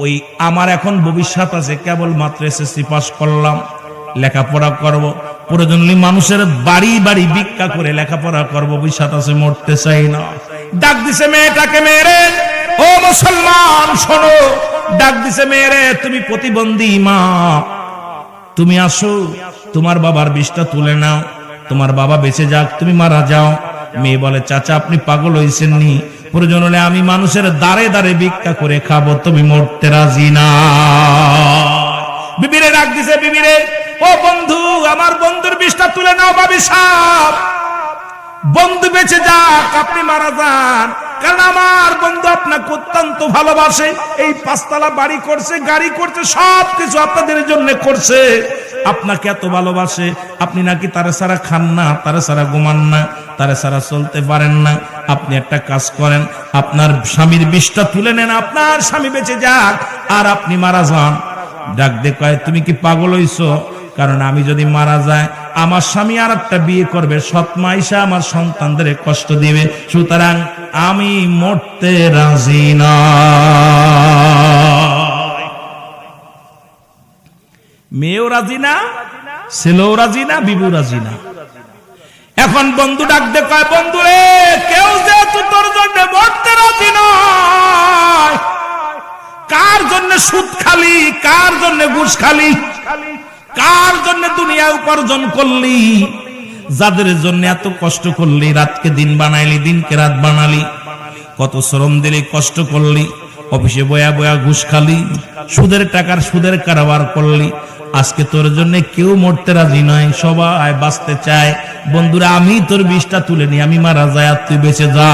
ওই আমার এখন ভবিষ্যৎ আছে, কেবল মাত্র এসএসসি পাস করলাম, লেখাপড়া করব, প্রয়োজন মানুষের বাড়ি বাড়ি ভিক্ষা করে লেখাপড়া করব, ভবিষ্যৎ আছে, মরতে চাই না। ডাক দিছে মেয়েটাকে, মেয়েরে, ও মুসলমান শোনো, ডাক দিছে মেয়েরে, তুমি প্রতিবন্ধী মা, তুমি আসো, তোমার বাবার বিষটা তুলে নাও, তোমার বাবা বেঁচে যাক, তুমি মারা যাও। মেয়ে বলে, চাচা আপনি পাগল হয়েছেননি, প্রয়োজন হলে আমি মানুষের দাঁড়ে দাঁড়ে ভিক্ষা করে খাবো, তুমি মরতে রাজি না। বিবিরে ডাক দিছে, বিবিরে, ও বন্ধু, আমার বন্ধুর বিষটা তুলে নাও, ভাবি সাপ, বন্ধু বেঁচে যাক, আপনি মারা যান, কারণ আমার বন্ধু আপনাকে অত্যন্ত ভালোবাসে, এই 5 তলা বাড়ি করছে, গাড়ি করছে, সবকিছু আপনাদের জন্য করছে, আপনাকে এত ভালোবাসে, আপনি নাকি তারা সারা খান না, তারা সারা ঘুমান না, তারা সারা চলতে পারেন না। আপনি একটা কাজ করেন, আপনার স্বামীর বিষটা তুলে নেন, আপনার স্বামী বেঁচে যাক আর আপনি মারা যান। ডাক দে কয়, তুমি কি পাগল হইছো? কারণ আমি যদি মারা যায়, আমার স্বামী আর একটা বিয়ে করবে, সৎ মা এসে আমার সন্তানদের কষ্ট দিবে, সুতরাং আমি মরতে রাজি না। মেয়েও রাজি না, ছেলেও রাজি না, বিবু রাজি না। এখন বন্ধু ডাক দে কয়, বন্ধু রে, কেউ যেহেতু তোর জন্য মরতে রাজি নয়, কার জন্য সুদ খালি, কার জন্য ঘুষ খালি, কার জন্য দুনিয়া উপার্জন করলি, যাদের জন্য এত কষ্ট করলি, রাতকে দিন বানাইলি, দিনকে রাত বানালি, কত শ্রম দিলি, কষ্ট করলি, অফিসে বয়া বয়া ঘুষ খালি, সুদের টাকার সুদের কারবার করলি। আজকে তোর জন্য কেউ মরতে রাজি নয়, সবাই বাঁচতে চায়। বন্ধুরা, আমি তোর বিষটা তুলে নি, আমি মারা যায় আর তুই বেঁচে যা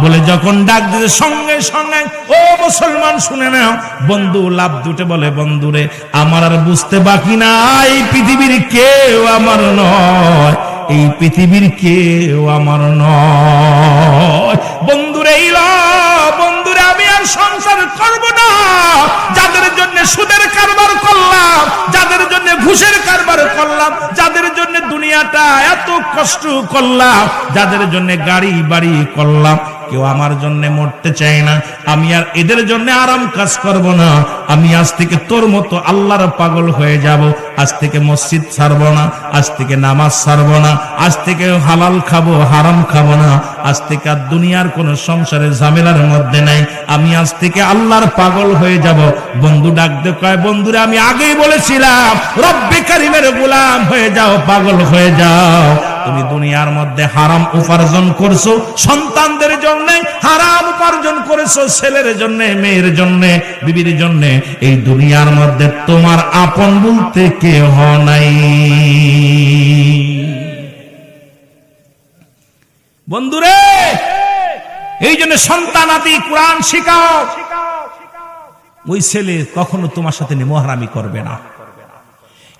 বলে যখন ডাক দিতে সঙ্গে সঙ্গে ও মুসলমান শুনে নাও, বন্ধু লাভ দুটে বলে, বন্ধুরে আমার আর বুঝতে বাকি নাই, পৃথিবীর কেউ আমার নয়, এই পৃথিবীর কেউ আমার নয়। বন্ধুরে বন্ধুরে, আমি আর সংসার করব না। যাদের জন্য সুদের কারবার করলাম, যাদের জন্য ঘুষের কারবার করলাম, যাদের জন্য দুনিয়াটা এত কষ্ট করলাম, যাদের জন্য গাড়ি বাড়ি করলাম, কেউ আমার জন্য মরতে চায় না। আমি আর এদের জন্য আরাম কাজ করব না। আমি আজ থেকে তোর মতো আল্লাহর পাগল হয়ে যাব। আজ থেকে মসজিদ ছাড়ব না, আজ থেকে নামাজ ছাড়ব না, আজ থেকে হালাল খাবো, হারাম খাবো না। আজ থেকে আর দুনিয়ার কোন সংসারের ঝামেলার মধ্যে নাই। আমি আজ থেকে আল্লাহর পাগল হয়ে যাব। বন্ধু ডাক দে কয়, বন্ধুরা আমি আগেই বলেছিলাম রব্বে কারিমের গোলাম হয়ে যাও, পাগল হয়ে যাও। তুমি দুনিয়ার মধ্যে হারাম উপার্জন করছো, সন্তানদের জন্য হারাম উপার্জন করেছো, ছেলের জন্য, মেয়ের জন্য, বিবির জন্য। এই দুনিয়ার মধ্যে তোমার আপন বলতে কেউ নাই। বন্ধুরে, এই জন্য সন্তান আদি কোরআন শিখাও। ওই ছেলে কখনো তোমার সাথে নেমহারামি করবে না।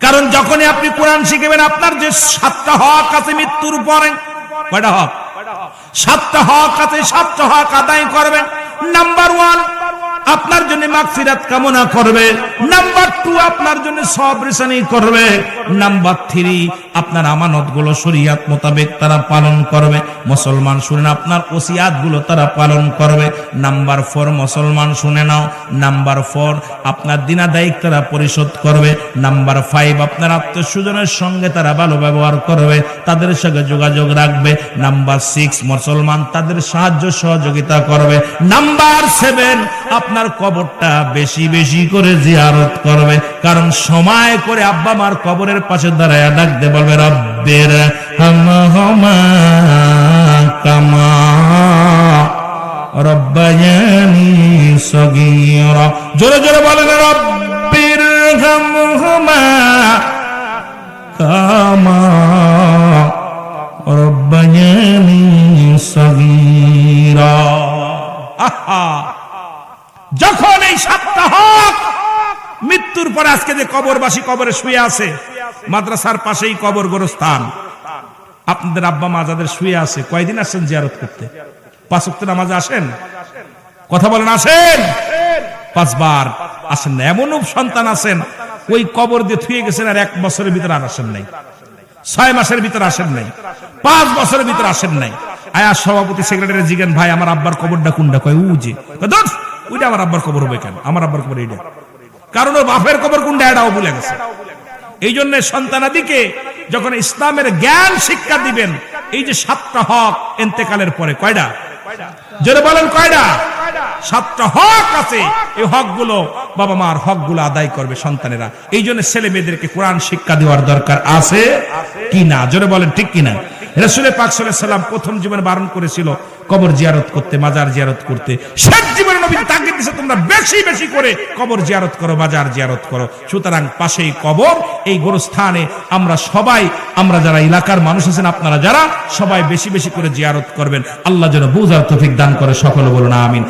কারণ যখনই আপনি কোরআন শিখবেন, আপনার যে 7টা হক আছে মৃত্যুর পরে, কয়টা হক? 7টা হক আছে, 7টা হক আদায় করবেন। নাম্বার 1 আপনার জন্য মাগফিরাত কামনা করবে। নাম্বার 2 আপনার জন্য সবর রেসানি করবে। নাম্বার 3 আপনার আমানতগুলো শরীয়ত মোতাবেক তারা পালন করবে। মুসলমান শুনেন, আপনার ওসিয়াতগুলো তারা পালন করবে। নাম্বার 4 মুসলমান শুনে নাও, নাম্বার 4 আপনার দিনাদায়িক তারা পরিশোধ করবে। নাম্বার 5 আপনার আত্মীয়স্বজনের সঙ্গে তারা ভালো ব্যবহার করবে, তাদের সঙ্গে যোগাযোগ রাখবে। নাম্বার 6 মুসলমান তাদের সাহায্য সহযোগিতা করবে। নাম্বার 7 আপনার কবরটা বেশি বেশি করে জিয়ারত করবে। কারণ সময় করে আব্বা মার কবরের পাশে দাঁড়ায় ডাকতে বলবে, রব্বের হামহুমা কামা রব্বায়ানি সগীরা। জোরে জোরে বলেন, রব্বির হামহুমা কামা রব্বায়ানি সগীরা। আহা, যখন এই 7টা হক মৃত্যুর পরে, আজকে যে কবরবাসী কবরে শুয়ে আছে, মাদ্রাসার পাশেই কবর গোরস্থান, আপনাদের আব্বা মা যাদের শুয়ে আছে, কয়দিন আসেন জিয়ারত করতে? 5 ওয়াক্ত নামাজে আসেন? কথা বলেন, আসেন? 5 বার আসেন না। এমনও সন্তান আছেন ওই কবর দিয়ে থুয়ে গেছেন, আর 1 বছরের ভিতরে আর আসেন নাই, 6 মাসের ভিতরে আসেন নাই, 5 বছরের ভিতরে আসেন নাই। আয়া সভাপতি সেক্রেটারি জিজ্ঞেন, ভাই আমার আব্বার কবরটা কোনটা? কয় উজে। ওইটা আমার আব্বার কবর হবে কেন? আমার আব্বার কবর এইটা। কারণ ওর বাপের কবর কোনটা এটাও ভুলে গেছে। এই জন্য সন্তানাদিকে যখন ইসলামের জ্ঞান শিক্ষা দিবেন, এই যে 7টা হক ইন্তেকালের পরে, কয়টা? জোরে বলেন, কয়টা? 7টা হক আছে। এই হকগুলো বাবা মার হকগুলো আদায় করবে সন্তানেরা। এই জন্য ছেলে মেয়েদেরকে কোরআন শিক্ষা দেওয়ার দরকার আছে কি না? জোরে বলেন, ঠিক কিনা? রাসূল পাক সাল্লাল্লাহু আলাইহি ওয়াসাল্লাম প্রথম জীবনে বারণ করেছিল কবর জিয়ারত করতে, মাজার জিয়ারত করতে। শেষ জীবনে নবী তাকিদ দিয়েছে, তোমরা বেশি বেশি করে কবর জিয়ারত করো, মাজার জিয়ারত করো। সুতরাং পাশেই কবর, এই গোরস্থানে আমরা সবাই, আমরা যারা এলাকার মানুষ আছেন, আপনারা যারা, সবাই বেশি বেশি করে জিয়ারত করবেন। আল্লাহ যেন বুঝার তৌফিক দান করে। সকলে বলুন আমিন।